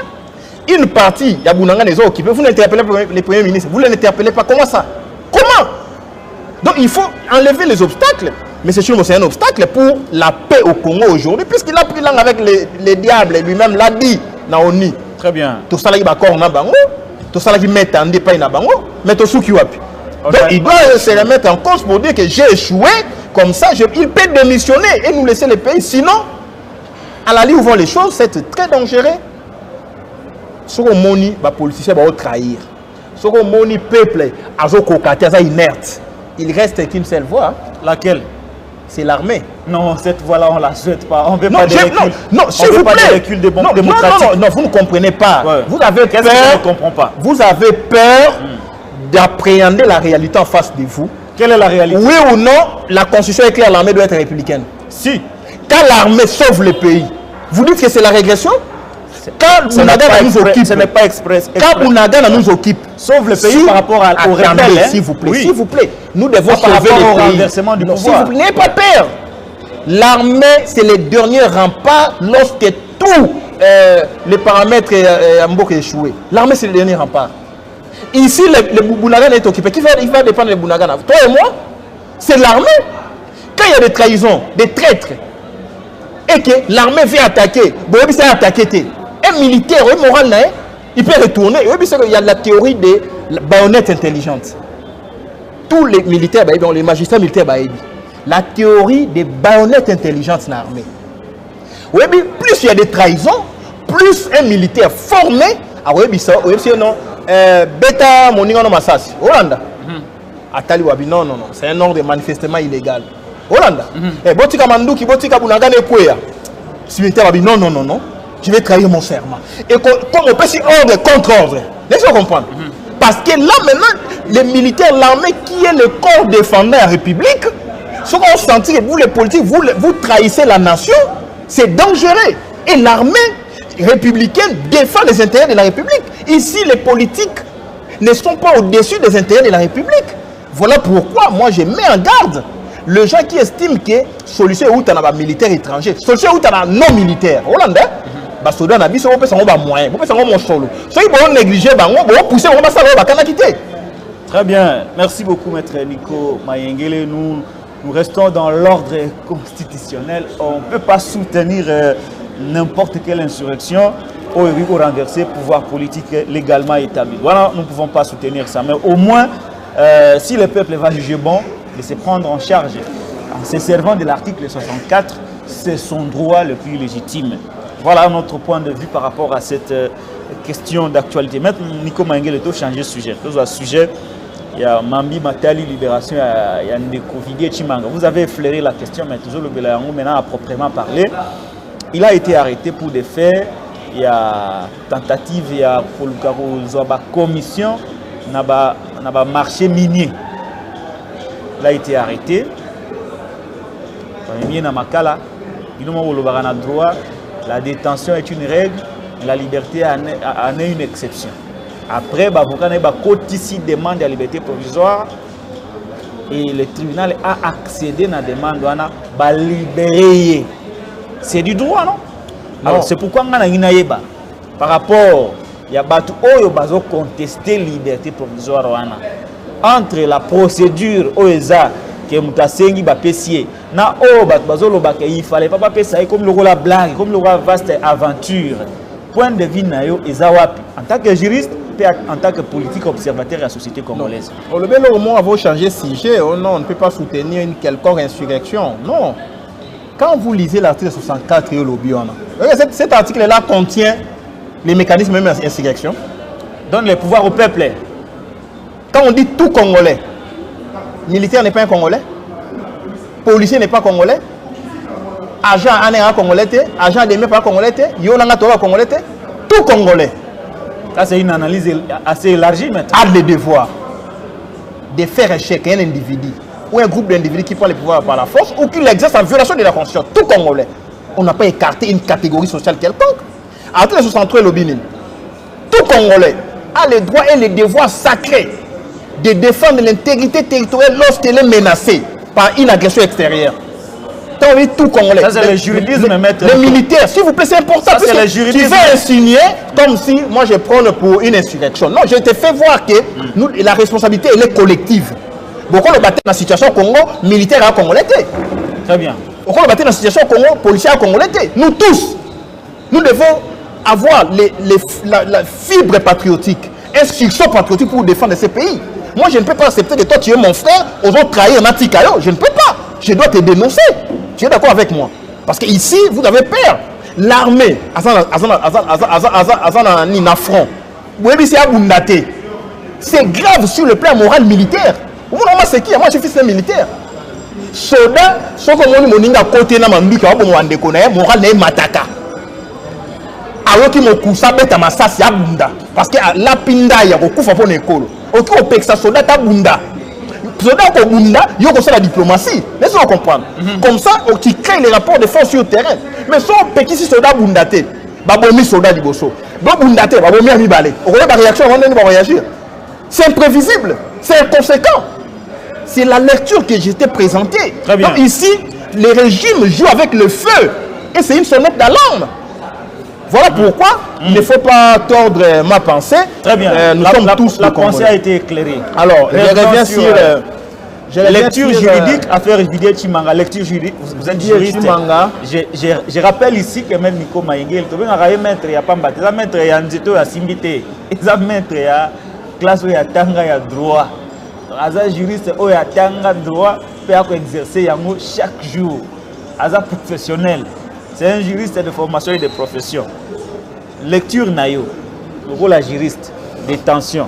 Une partie, il y a Bounanga les occupés. Vous n'interpellez pas les premiers ministres. Vous ne l'interpellez pas. Comment ça? Comment? Donc il faut enlever les obstacles. M. Chilombo, c'est un obstacle pour la paix au Congo aujourd'hui, puisqu'il a pris langue avec les diables. Lui-même l'a dit. Naoni. Très bien. Tout ça, il va encore en bango. Tout ça, il va mettre en dépaille en bango. Mais tout ce qui va. Donc il doit se remettre en cause pour dire que j'ai échoué, comme ça il peut démissionner et nous laisser le pays. Sinon, à la ligne où vont les choses, c'est très dangereux. Ce qu'on moni, les politiciens vont trahir. Ce qu'on moni, peuple, inerte. Il reste qu'une seule voie. Laquelle? C'est l'armée. Non, cette voie-là, on ne la souhaite pas. On ne veut pas de recul. Non, s'il vous plaît. De recul démocratique. Non, vous ne comprenez pas. Ouais. Vous avez peur. Qu'est-ce que je ne comprends pas? Vous avez peur d'appréhender la réalité en face de vous. Quelle est la réalité? Oui ou non, la constitution est claire, l'armée doit être républicaine. Si. Quand l'armée sauve le pays, vous dites que c'est la régression? Quand Bunagana nous occupe, ce n'est pas express. Quand Bunagana nous occupe, sauve le pays par rapport au rebelle. S'il vous plaît, oui. S'il vous plaît, nous devons sauver le pays. Renversement du pouvoir. S'il vous plaît, n'ayez pas peur. L'armée, c'est le dernier rempart lorsque tous les paramètres ont échoué. L'armée, c'est le dernier rempart. Ici, le Bunagana est occupé. Qui va dépendre de Bunagana? Toi et moi? C'est l'armée. Quand il y a des trahisons, des traîtres, et que l'armée vient attaquer, un militaire, un moral, il peut retourner. Il y a la théorie des baïonnettes intelligentes. Tous les militaires, les magistrats militaires, la théorie des baïonnettes intelligentes dans l'armée. Plus il y a des trahisons, plus un militaire formé, non, bêta moninga no masasi Hollanda atali wabi non c'est un ordre manifestement illégal Hollanda botika manduki botika Bunagana ekweya si militaire wabi non je vais trahir mon serment et comme on peut si ordre contre ordre laissez-moi comprendre parce que là maintenant les militaires, l'armée qui est le corps défendant la République, ce qu'on sentit que vous les politiques vous trahissez la nation, c'est dangereux et l'armée républicaine défend les intérêts de la République. Ici, les politiques ne sont pas au-dessus des intérêts de la République. Voilà pourquoi moi je mets en garde les gens qui estiment que solution est où tu as militaire étranger, solution est où tu as non militaire. Hollandais, basoda na biso bopesa ngo ba moyen bopesa ngo mosolo soki bo négliger bango bo pousser ngo basala ba kana kité. Très bien, merci beaucoup maître Nico Mayengele. Nous restons dans l'ordre constitutionnel. On ne peut pas soutenir n'importe quelle insurrection ou renverser le pouvoir politique légalement établi. Voilà, nous ne pouvons pas soutenir ça. Mais au moins, si le peuple va juger bon de se prendre en charge en se servant de l'article 64, c'est son droit le plus légitime. Voilà notre point de vue par rapport à cette question d'actualité. Maintenant, Nico Mayengele a changé de sujet. Il y a Mambi Matali Libération, il y a Ndeko Vidie Chimanga. Vous avez effleuré la question, mais toujours le Bélayango maintenant a proprement parlé. Il a été arrêté pour des faits. Il y a tentative, il y a pour le commission, il y a marché minier. Il a été arrêté. La détention est une règle, la liberté en est une exception. Après, il demande à la liberté provisoire et le tribunal a accédé à la demande de libérer. C'est du droit, non? Alors, c'est pourquoi on a par rapport il y a des contester la liberté provisoire entre la procédure OESA qui est mutasengi bapesier na il fallait pas passer ça comme le la blague comme le vaste aventure point de vue na yo ezawapi en tant que juriste en tant que politique observateur de la société congolaise. Le bel au moins avoir changé de sujet, oh non, on ne peut pas soutenir une quelconque insurrection. Non. Quand vous lisez l'article 64 et cet article-là contient les mécanismes même d'insurrection. Donne le pouvoir au peuple. Quand on dit tout Congolais, militaire n'est pas un Congolais, policier n'est pas Congolais, agent n'est pas Congolais, agent n'est pas Congolais, yonanga toba Congolais, tout Congolais. Ça, c'est une analyse assez élargie maintenant. A le devoir de faire échec à un individu ou un groupe d'individus qui prend le pouvoir par la force ou qui l'exerce en violation de la Constitution. Tout Congolais. On n'a pas écarté une catégorie sociale quelconque. Article 63 l'obinin. Tout Congolais a le droit et le devoir sacré de défendre l'intégrité territoriale lorsqu'elle est menacée par une agression extérieure. Tout Congolais. Ça, c'est le juridisme, maître. Les militaires, s'il vous plaît, c'est important. Ça, c'est le juridisme. Tu veux insinuer comme si moi je prends pour une insurrection. Non, je te fais voir que nous, la responsabilité, elle est collective. Beaucoup le battent dans la situation au Congo, militaire à Congolais. Très bien. Beaucoup le battent dans la situation au Congo, policier à Congolais. Nous tous, nous devons avoir la fibre patriotique, instruction patriotique pour défendre ce pays. Moi, je ne peux pas accepter que toi, tu es mon frère, aux autres trahir Natikayo. Je ne peux pas. Je dois te dénoncer. Tu es d'accord avec moi? Parce que ici, vous avez peur. L'armée, c'est grave sur le plan moral militaire. Moi, c'est qui? Moi, je suis fils d'un militaire. Soda, sauf que moi, moninga côté na mambika, moral n'est mataka. Alors qu'il m'a coussé bête à ma sasi abunda. Parce que la pinda ya kokufa pour l'école. Ok, on peut que ça soda tabunda. Soda ko bunda, yo ko ça la diplomatie. Laissez-moi comprendre. Comme ça, tu crées les rapports de force sur le terrain. Mais si on peut que si soda bundate, babomi soda liboso. Ba bundate, babomi ami balé. On connaît la réaction avant de réagir. C'est imprévisible, c'est inconséquent. C'est la lecture que j'étais présentée. Donc ici, les régimes jouent avec le feu. Et c'est une sonnette d'alarme. Voilà pourquoi il ne faut pas tordre ma pensée. Très bien. Nous sommes tous la pensée a été éclairée. Alors, je reviens sur... lecture juridique, affaire Vidie Chimanga, lecture juridique, vous êtes juriste. Je rappelle ici que même Nico Mayengele, tu as maître, il n'y a pas de maître, il y a Nzito, il y a Simbité, il y a maître, il y a classe, il y a Tanga, il y a droit. Aza juriste, il y a Tanga, droit, peut exercer chaque jour. Aza professionnel. C'est un juriste de formation et de profession. Lecture nayo, le rôle à juriste, détention,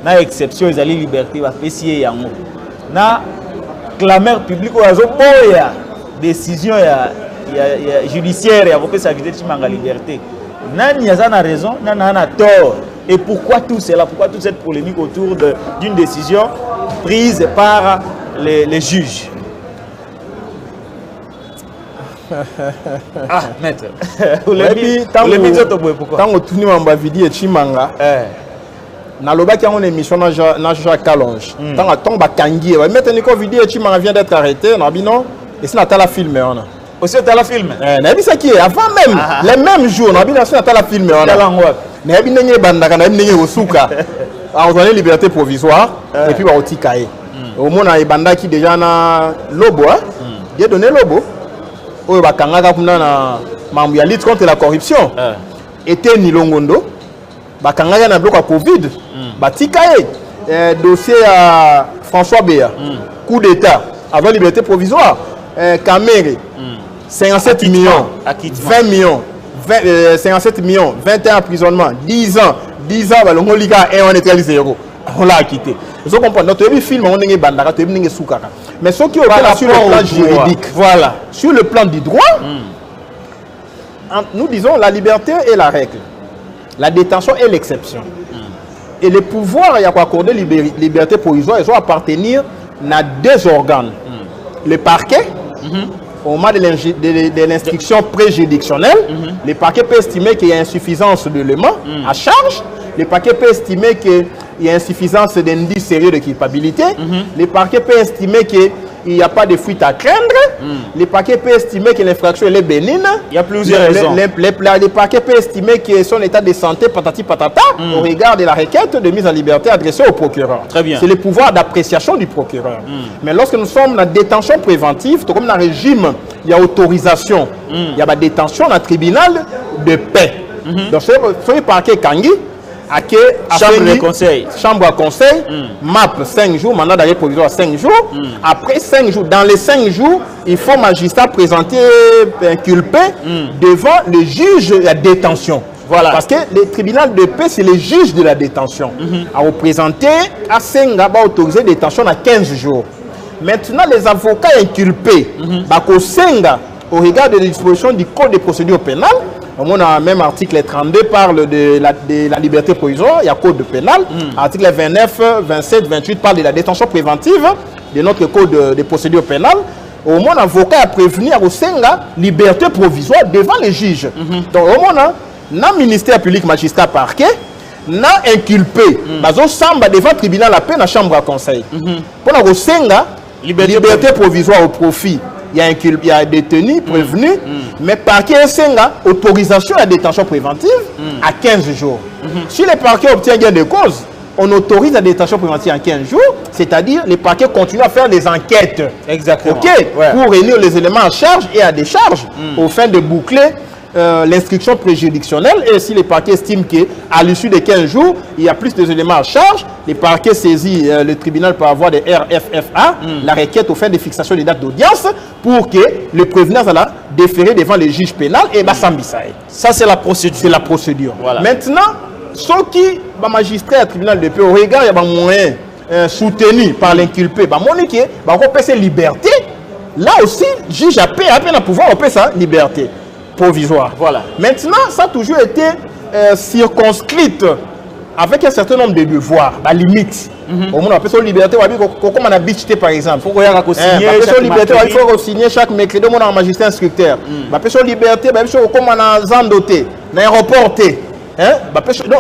na exception, ils allaient liberté, va pécier yango. Na clameur publique, ou azo boya décision judiciaire, ya vopé sa vidéo chimanga liberté. Nani a raison, nani a tort. Et pourquoi tout cela? Pourquoi toute cette polémique autour d'une décision prise par les juges? Ah, maître. Tant que tu n'as Vidie Chimanga, naloba qui a une émission na Jacques Calonge. Tant que tombe à Kangi, maître Nico Vidie Chimanga vient d'être arrêté. Non, et c'est Natala filmé. Aussi, tu as la film. Ça qui est avant même, les mêmes jours, on a bien sûr la film. On a bien sûr bandaka, on a bien sûr Souka. On a liberté provisoire et puis on a Tikae. Au moins, on a banda qui déjà na Lobo. Il a donné Lobo. On a Kangaka kuna na lutte contre la corruption. Était Nilongondo. Bakangaka na bloc à Covid. Tikae. Dossier à François Béa. Coup d'État. Avant liberté provisoire. Caméré. 57 millions, 20 millions, 57 millions, 21 emprisonnement, 10 ans, on et on est zéro. On l'a acquitté. Vous comprenez? Donc, tu as film, on est bandara, tu as soukaka. Mais ce qui est sur le plan juridique, voilà, sur le plan du droit, nous disons la liberté est la règle, la détention est l'exception. Et les pouvoirs il y a accordé liberté provisoire, ils vont appartenir à deux organes. Le parquet, au moment de l'instruction préjuridictionnelle, le parquet peut estimer qu'il y a insuffisance d'éléments à charge. Le parquet peut estimer qu'il y a insuffisance d'indices sérieux de culpabilité. Le parquet peut estimer qu'il n'y a pas de fuite à craindre. Le parquet peut estimer que l'infraction est bénigne. Il y a plusieurs raisons. Le parquet peut estimer que son état de santé, patati patata, au regard de la requête de mise en liberté adressée au procureur. Très bien. C'est le pouvoir d'appréciation du procureur. Mais lorsque nous sommes dans la détention préventive, comme dans le régime, il y a autorisation. Il y a la détention dans le tribunal de paix. Donc, sur le parquet Kangi, chambre à conseil, MAP 5 jours, mandat d'arrêt provisoire 5 jours. Après 5 jours, dans les 5 jours, il faut magistrat présenter inculpé devant le juge de la détention. Voilà. Parce que le tribunal de paix, c'est le juge de la détention. À représenter, à Senga, va autoriser la détention à 15 jours. Maintenant, les avocats inculpés, Senga, au regard des dispositions du Code de procédure pénale, on a même article 32 parle de la liberté provisoire, il y a code pénal. Article 29, 27, 28 parle de la détention préventive de notre code de procédure pénale. Au moins, l'avocat a prévenu à Senga liberté provisoire devant les juges. Donc, au moins, le ministère public, magistrat, parquet, n'a inculpé, samba devant le tribunal la paix dans la chambre à conseil. Pour la Senga, liberté provisoire au profit. Il y a détenu, prévenu, mais parquet Senga, autorisation à la détention préventive à 15 jours. Si le parquet obtient gain de cause, on autorise la détention préventive à 15 jours, c'est-à-dire les parquets continuent à faire des enquêtes. Exactement. Pour réunir les éléments à charge et à décharge, au fin de boucler l'instruction préjuridictionnelle. Et si les parquets estiment qu'à l'issue de 15 jours, il y a plus d'éléments à charge, les parquets saisissent le tribunal par voie de RFFA, la requête au fin de fixation des dates d'audience, pour que le prévenant soit déféré devant les juges pénals et Bassambisaï. Ça, c'est la procédure. C'est la procédure. Voilà. Maintenant, ceux qui, magistrat au tribunal de paix, au regard, il y a des moyens soutenus par l'inculpé, on peut sa liberté. Là aussi, le juge a peine à pouvoir on peut sa liberté provisoire. Voilà. Maintenant, ça a toujours été circonscrite avec un certain nombre de devoirs, la limite. Au moins, on peut sa liberté, comme on a bichité par exemple. Il faut signer chaque mercredi, on a un magistrat instructeur. On peut sa liberté, comme on a zandoté, l'aéroporté.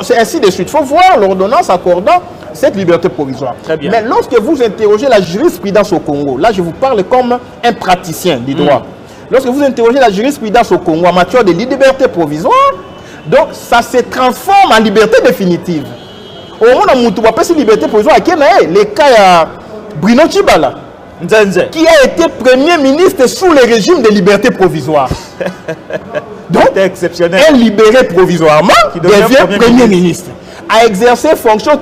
C'est ainsi de suite. Il faut voir l'ordonnance accordant cette liberté provisoire. Très bien. Mais lorsque vous interrogez la jurisprudence au Congo, là je vous parle comme un praticien du droit. Lorsque vous interrogez la jurisprudence au Congo en matière de liberté provisoire, donc ça se transforme en liberté définitive. Au moment où on a cette liberté provisoire, les cas Bruno Tshibala, qui a été premier ministre sous le régime de liberté provisoire. Donc, exceptionnel. Un libéré provisoirement qui devient premier ministre. A exercé fonction,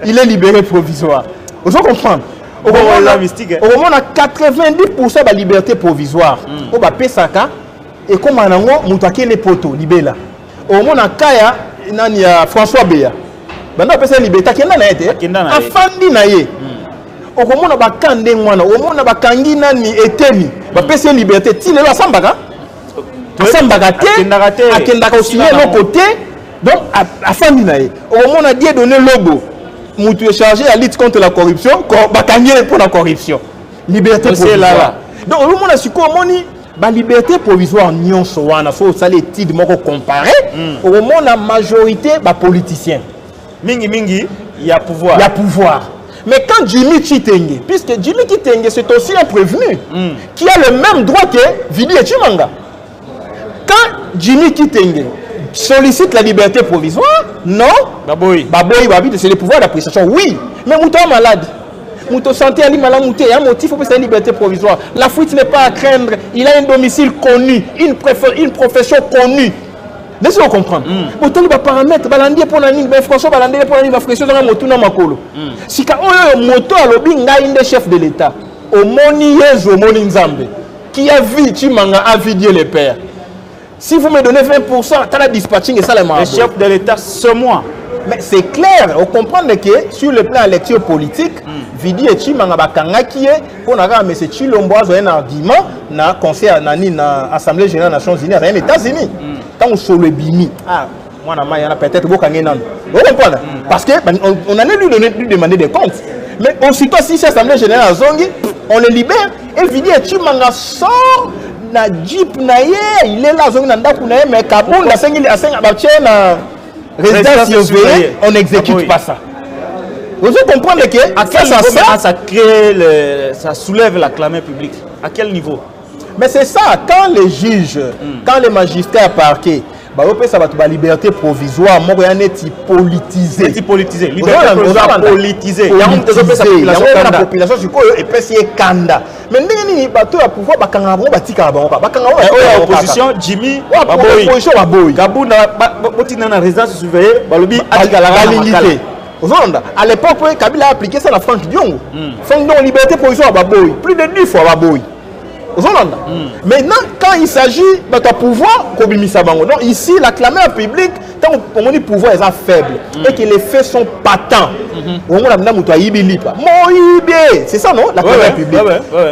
il est libéré provisoire. Vous comprenez? Au moment où on a 90% de la liberté provisoire, on va payer ça et comme on a les poteaux, libéla. Au moment où on a François Béa, on a passé la liberté qui est là. Afandi naye. Au moment où on a kandé mwana, au moment où on a kangi nani eteni, on a passé la liberté. Ti le sambaka. Sambaka te, akendaka aussi l'autre côté. Donc afandi naye. Au moment où on a dit donner logo. Moutou est chargé à lutte contre la corruption, pour la corruption. Liberté provisoire. Donc, au moment où on a dit la liberté provisoire, on a les titres comparés. Au moment où la majorité, les politiciens. Mingi, il y a pouvoir. Il y a pouvoir. Mais quand Jimmy Chitenge, puisque Jimmy Chitenge c'est aussi un prévenu qui a le même droit que Vidi Chimanga. Quand Jimmy Chitenge sollicite la liberté provisoire, non, Baboy, c'est le pouvoir d'appréciation, oui, mais Mouton est malade. Mouton santé a malade, il y a un motif pour la liberté provisoire. La fuite n'est pas à craindre, il a un domicile connu, une profession connue. Laissez-moi comprendre. Autant les paramètres, balandier pour la ligne, François balandier pour la ligne, François dans la moto na makolo. Si quand on moto à lobby, il y a un chef de l'État. Au moni yezo moni nzambe qui a vu Chimanga a vidé les pères. Si vous me donnez 20%, tu as la dispatching et ça les marabouts. le chef de l'État ce mois. Mais c'est clair, on comprend que sur le plan électoral politique, Vidi et Chimanga bakanga qui est pour naga mais c'est Chilombo a un argument na conseil na assemblée générale des Nations Unies aux États-Unis. Quand on se le bimi, moi il y en a peut-être beaucoup qui vous comprenez? Parce que on allait lui demander des comptes. Mais aussitôt si c'est l'assemblée générale Zongi, on le libère et Vidi et Chimanga sort na jeep na ye, il est là Zongi na ndaku na ye mais Kaboul la sengi na résidence surveillée, on n'exécute pas ça. Vous comprenez que à quel niveau ça crée ça soulève la clameur publique? À quel niveau? Mais c'est ça, quand les juges, quand les magistrats parqués, ça va la liberté provisoire, moi rien est politisé. C'est politisé. Liberté provisoire politisée. Il y a la population sur quoi et puis c'est kanda. Mais ni bateau à pouvoir bakangabo batika ba. Bakangabo opposition Jimmy opposition Baboy. Kabou na résidence surveillée, balobi atika la limité. À l'époque, Kabila a appliqué ça à la Franck Diongo. Franck Diongo, liberté provisoire Baboy. Plus de 10 fois Baboy. Maintenant, quand il s'agit de pouvoir, donc ici, la clameur publique, tant qu'on dit pouvoir est faible et que les faits sont patents. C'est ça, non? La clameur publique.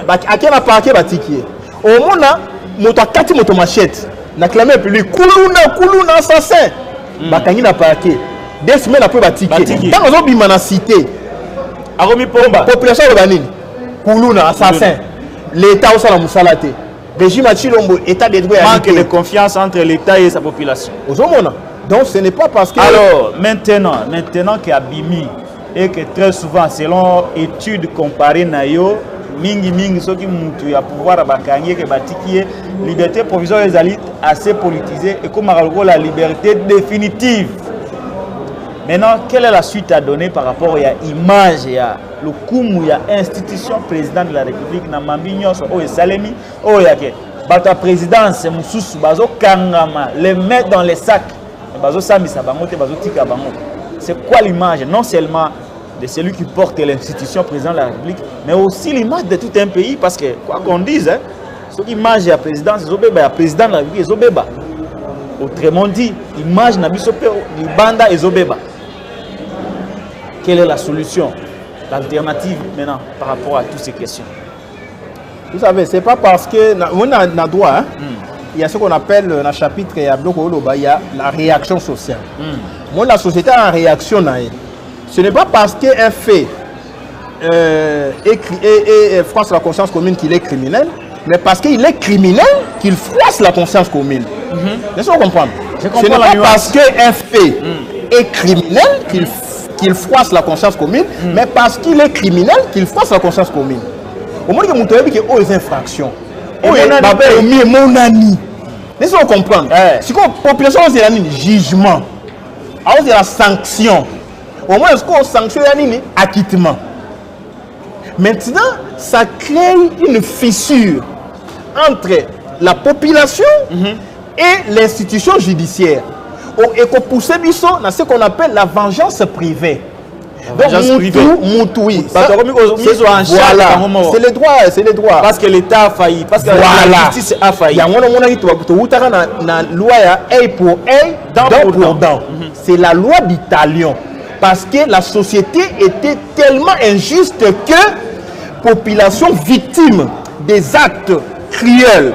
À qui on a parqué Batikié? Au monde, on a 4 motomachètes. La clameur publique, Koulouna, assassin. Bakangi n'a parqué. 2 semaines après Batikié. Dans nos hommes, a cité. Population de Banine. Koulouna, assassin. L'État au Salam Salate. Régime Chilombo, État des droits. Manque de confiance entre l'État et sa population. Donc ce n'est pas parce que. Alors, maintenant qu'Abimi, et que très souvent, selon études comparées, Nayo, mingi, ceux qui montent à pouvoir abakanyer, que Batiki, liberté provisoire des élites assez politisée, et comme la liberté définitive. Maintenant, quelle est la suite à donner par rapport à l'image, le coup, il y a l'institution président de la République, Namambignon, Salemi, la présidence, les mettre dans les sacs. C'est quoi l'image? Non seulement de celui qui porte l'institution président de la République, mais aussi l'image de tout un pays, parce que, quoi qu'on dise, ce qui image de la présidence, le président de la République, autrement dit, l'image de Banda et Zobeba. Quelle est la solution, l'alternative maintenant par rapport à toutes ces questions? Vous savez, ce n'est pas parce que on a droit, il y a ce qu'on appelle dans le chapitre, il y a la réaction sociale. Moi, la société a une réaction. Ce n'est pas parce qu'un fait froisse la conscience commune qu'il est criminel, mais parce qu'il est criminel qu'il froisse la conscience commune. Laissez-moi comprendre. Ce n'est pas parce qu'un fait est criminel qu'il froisse la conscience commune, mais parce qu'il est criminel qu'il froisse la conscience commune. Au moins, il y a des infractions. Mon ami. Laissez-moi comprendre. Si la population a un jugement, il y a la sanction. Au moins, est-ce qu'on sanctionne acquittement? Maintenant, ça crée une fissure entre la population et l'institution judiciaire. Et qu'on pousse dans ce qu'on appelle la vengeance privée. Oui. C'est les droits. Parce que l'État a failli, parce que la justice a failli. Il y a une loi œil pour œil, dent pour dent. C'est la loi d'Italion. Parce que la société était tellement injuste que population victime des actes cruels,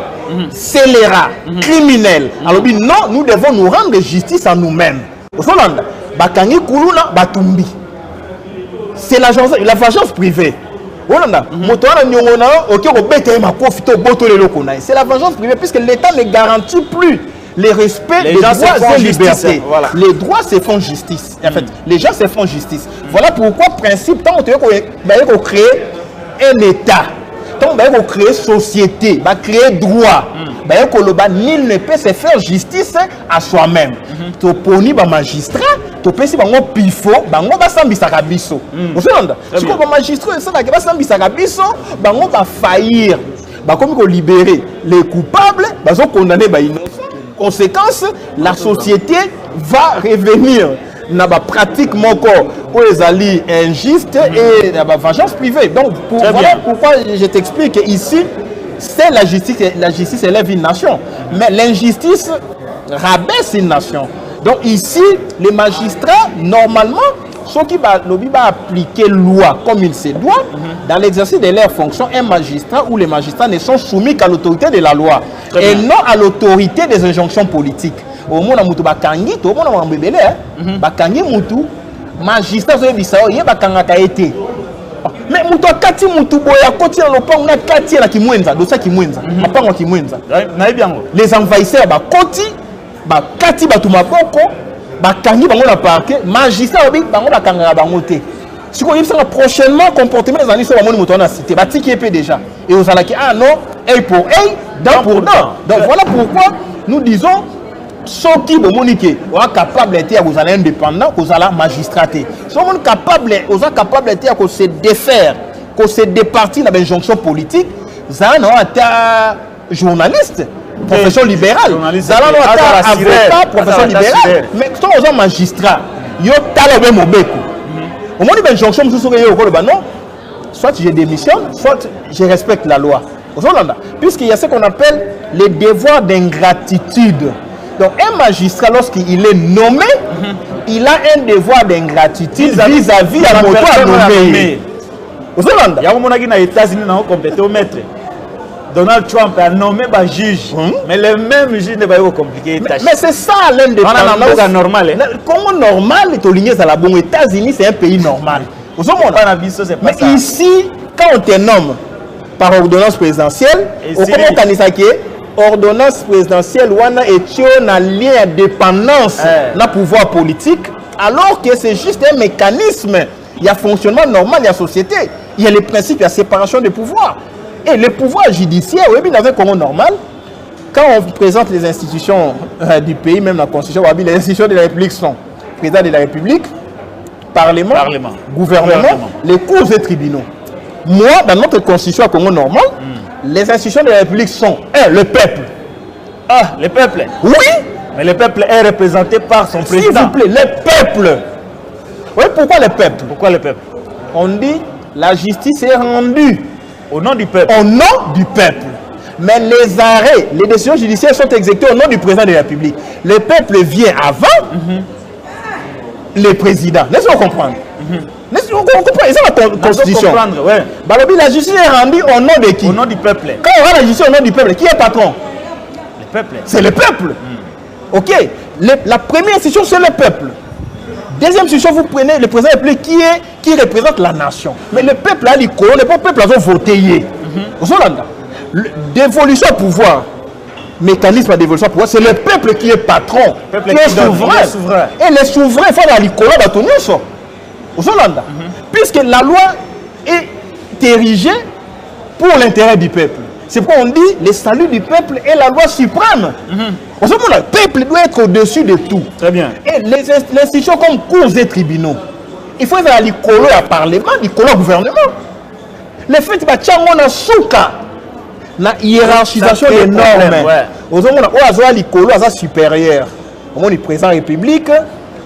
scélérats, criminels. Alors non, nous devons nous rendre justice à nous-mêmes. C'est la vengeance privée. C'est la vengeance privée puisque l'État ne garantit plus le respect des droits et libertés. Voilà. Les droits se font justice. En fait, les gens se font justice. Voilà pourquoi, principe, tant qu'on créer un État, tant qu'on créer une société, créer droit, nul ne peut se faire justice à soi-même. Tu poni ba magistrat, tu peux si bango pifo, bango ba sambisaka biso. Vous entendez? Si ko ba magistrat ça ba sambisaka biso, bango ba faillir. Ba comme ko libérer les coupables, ba so condamner ba innocents. Conséquence, la société va revenir na ba pratique moko où les alliés injustes et na ba vengeance privée. Donc voilà pourquoi je t'explique ici c'est la justice élève une nation, mais l'injustice rabaisse une nation. Donc ici, les magistrats, normalement, ceux qui vont appliquer loi comme il se doit, dans l'exercice de leurs fonctions, un magistrat ou les magistrats ne sont soumis qu'à l'autorité de la loi et non à l'autorité des injonctions politiques. Au monde où bakangi, au monde où bébélé, bakangi mutu, magistrat so bisao, ye bakanga kaete. Mais mutu akati mutu boya koti na lopango na kati na kimwenza, dosa kimwenza, mapango kimwenza. Na ebiango. Les envahisseurs ba koti, ba kati batu maboko, ba kangi bango na parquet, magistrat obi bango bakanga bango te. Si on y a prochainement comportement des années sur la monnaie na cité, ba tiki épée déjà. Et aux alaki ah non, œil pour œil, dent pour dent. Donc voilà pourquoi nous disons ceux qui sont capables d'être indépendants, qu'ils soient magistratés. Ceux qui sont capables de se défaire, de se départir de l'injonction politique, ils sont journalistes, profession libérale. Ils sont avocats, profession libérale. Mais quand ils sont magistrats, ils sont mobeko. Au moment où l'injonction, soit je démissionne, soit je respecte la loi. Puisqu'il y a ce qu'on appelle les devoirs d'ingratitude. Donc un magistrat, lorsqu'il est nommé, il a un devoir d'ingratitude vis-à-vis à mon toit nommé. Aux Hollandais, il y a un moment qui aux États-Unis n'a complété au maître. Donald Trump a nommé un juge, mais le même juge n'est pas compliqué. Mais c'est ça l'indépendance. C'est normal. Comment normal est aligné à la bonne. Les États-Unis, c'est un pays normal. Aux Hollandais, mais ici, quand on te nomme par ordonnance présidentielle, au ordonnance présidentielle wana et na lien de dépendance na pouvoir politique, alors que c'est juste un mécanisme. Il y a fonctionnement normal de la société. Il y a les principes de la séparation des pouvoirs. Et le pouvoir judiciaire, oui, dans un Congo normal, quand on présente les institutions du pays, même la constitution, les institutions de la République sont président de la République, Parlement. Gouvernement, les cours et tribunaux. Moi, dans notre constitution à Congo normal, les institutions de la République sont le peuple. Ah, le peuple. Oui. Mais le peuple est représenté par son président. S'il vous plaît, le peuple. Oui, pourquoi le peuple? Pourquoi le peuple? On dit la justice est rendue au nom du peuple. Au nom du peuple. Mais les arrêts, les décisions judiciaires sont exécutées au nom du président de la République. Le peuple vient avant le président. Laissez-nous comprendre. Laissez-nous comprendre. C'est la constitution. Ouais. La justice est rendue au nom de qui? Au nom du peuple. Quand on aura la justice au nom du peuple, qui est patron? Le peuple. C'est le peuple. Ok. La première institution, c'est le peuple. Deuxième institution, vous prenez le président de la République qui représente la nation. Mais le peuple a dit que le peuple a voté. Dévolution au pouvoir, mécanisme de dévolution au pouvoir, c'est le peuple qui est patron, qui est souverain. Et les souverains, il faut aller aux Hollandais. Puisque la loi est érigée pour l'intérêt du peuple. C'est pourquoi on dit le salut du peuple est la loi suprême. Le peuple doit être au-dessus de tout. Très bien. Et les institutions comme cours et tribunaux, il faut aller l'écolo à parlement, l'écolo au gouvernement. Le fait que tu as souka, la hiérarchisation des normes. Aux hommes, on a l'écolo à supérieur. Au monde président de la République,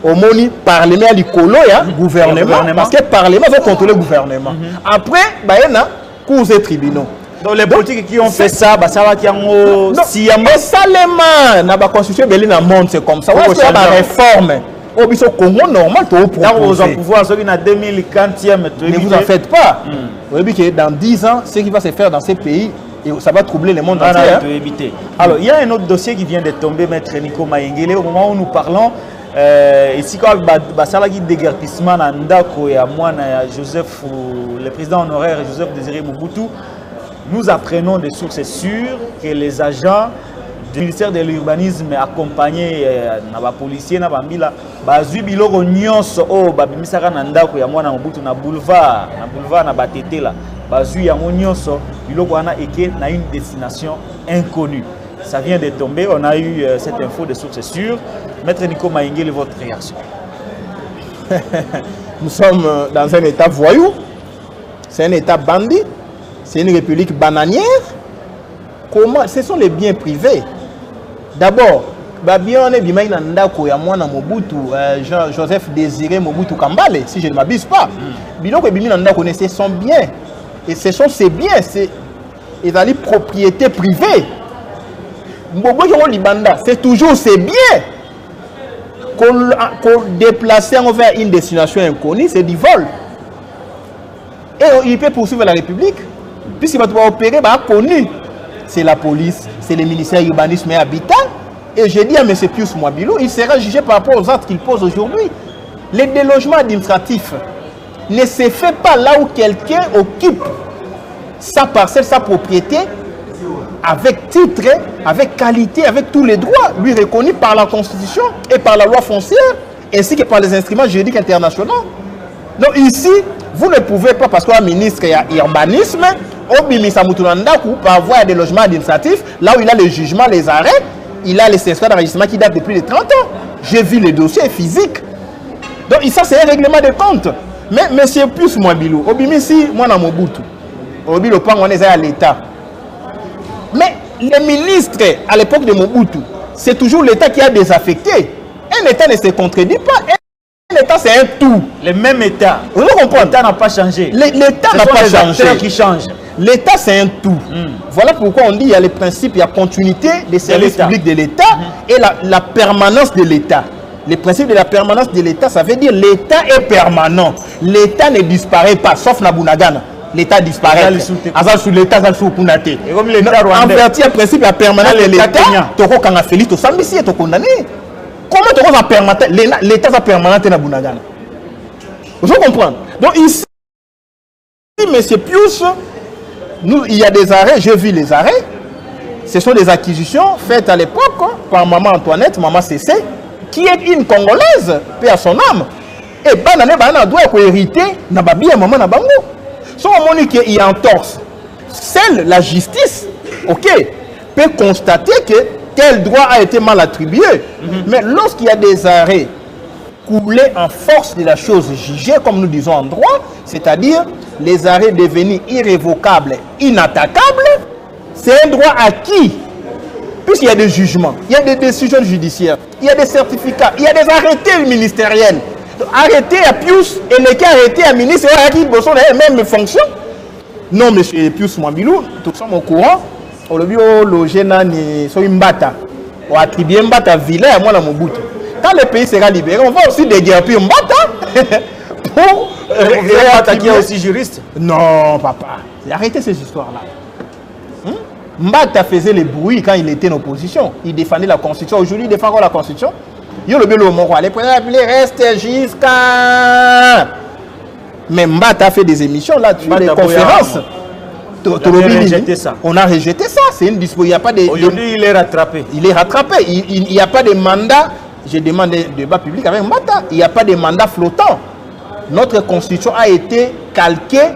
au monde parlement l'écolo et gouvernement. Parce que le parlement va contrôler le gouvernement. Après, il y a cours et tribunaux. Donc les politiques qui ont fait ça, ça va qui ont si mais ça les dans la constitution de l'État monde c'est comme ça. On va la réforme. Au biso Congo normal to proposer. Dans pouvoir ceux qui na 2040e. Ne vous en faites pas. Vous savez que dans 10 ans, ce qui va se faire dans ces pays et ça va troubler le monde entier. Alors, il y a un autre dossier qui vient de tomber, Maître Nico Mayengele, au moment où nous parlons. Ici, quand il y a déguerpissement dans Ndako et à moi, Joseph, le président honoraire Joseph Désiré Mobutu, nous apprenons des sources sûres que les agents du ministère de l'urbanisme accompagné na policiers na bambila bazui biloko nyonso o babimisaka na ndako ya mwana Mobutu na boulevard na batetela bazui yango nyonso biloko wana eke na une destination inconnue. Ça vient de tomber, on a eu cette info de sources sûres. Maître Nico Maïngele, votre réaction? Nous sommes dans un état voyou, c'est un état bandit, c'est une république bananière. Comment? Ce sont les biens privés. D'abord, Babion et Bimaïna Ndako Yamwana Mobutu, Joseph Désiré Mobutu Kambale, si je ne m'abuse pas. Biloko et Bimina Ndako, ce sont biens. Et ce sont ces biens, c'est des propriétés privées. C'est toujours ces biens qu'on déplace vers une destination inconnue, c'est du vol. Et il peut poursuivre la République, puisqu'il va opérer, connu. C'est la police, c'est le ministère de l'urbanisme et habitat. Et j'ai dit à M. Pius Mwabilou, il sera jugé par rapport aux actes qu'il pose aujourd'hui. Le délogement administratif ne se fait pas là où quelqu'un occupe sa parcelle, sa propriété, avec titre, avec qualité, avec tous les droits, lui reconnus par la Constitution et par la loi foncière, ainsi que par les instruments juridiques internationaux. Donc ici, vous ne pouvez pas, parce qu'un ministre de l'urbanisme, par voie des logements administratifs, là où il a le jugement, les arrêts, il a les certificats d'enregistrement qui datent depuis les 30 ans. J'ai vu les dossiers physiques. Donc ça, c'est un règlement de compte. Mais M. Pius Mwabilou, Obimisi, moi, dans Mobutu, Obilo Pang, on est à l'État. Mais les ministres, à l'époque de Mobutu, c'est toujours l'État qui a désaffecté. Un État ne se contredit pas. Un État, c'est un tout. Le même État. Vous comprenez? L'État n'a pas changé. L'État n'a pas changé. Qui change. L'État, c'est un tout. Voilà pourquoi on dit qu'il y a les principes, il y a continuité des services publics de l'État et la permanence de l'État. Le principe de la permanence de l'État, ça veut dire l'État est permanent. L'État ne disparaît pas, sauf Nabunagana. L'État disparaît. Sous l'État, sous Kunate. Et comme l'État en vertu du principe de la permanence de l'État, Toko Kangafeli, to Sambisi et to condamné. Comment Toko va permanent? L'État va permanent na Bunagana. Vous comprenez? Donc ici, M. Pius, il y a des arrêts, j'ai vu les arrêts. Ce sont des acquisitions faites à l'époque par maman Antoinette, maman Cécé, qui est une Congolaise, paix à son âme. Et Banane doit hériter Nababi et maman Nabango. Si on dit qu'il y a entorse, seule la justice, peut constater que tel droit a été mal attribué. Mais lorsqu'il y a des arrêts coulés en force de la chose jugée, comme nous disons en droit, c'est-à-dire les arrêts devenus irrévocables, inattaquables, c'est un droit acquis. Puisqu'il y a des jugements, il y a des décisions judiciaires, il y a des certificats, il y a des arrêtés ministériels. Arrêter à Pius et ne qu'arrêter à ministre et à qui bossent les mêmes fonctions. Non, M. Pius Mwabilou, tout sommes au courant. On le dit au logé nani so imbata. On attribue Mbata vilain à moi la Mobutu. Quand le pays sera libéré, on va aussi déguerpir Mbata pour attaquer aussi juriste. Non, papa. Arrêtez ces histoires-là. Mbata faisait le bruit quand il était en opposition. Il défendait la Constitution. Aujourd'hui, il défend la Constitution. Il le bélo mon roi. Les présidents restent jusqu'à. Mais Mbata a fait des émissions là-dessus, des conférences. On a rejeté ça. C'est une disposition. Il n'y a pas de. Aujourd'hui, il est rattrapé. Il est rattrapé. Il n'y a pas de mandat. Je demande des débats publics avec Mbata. Il n'y a pas de mandat flottant. Notre constitution a été calquée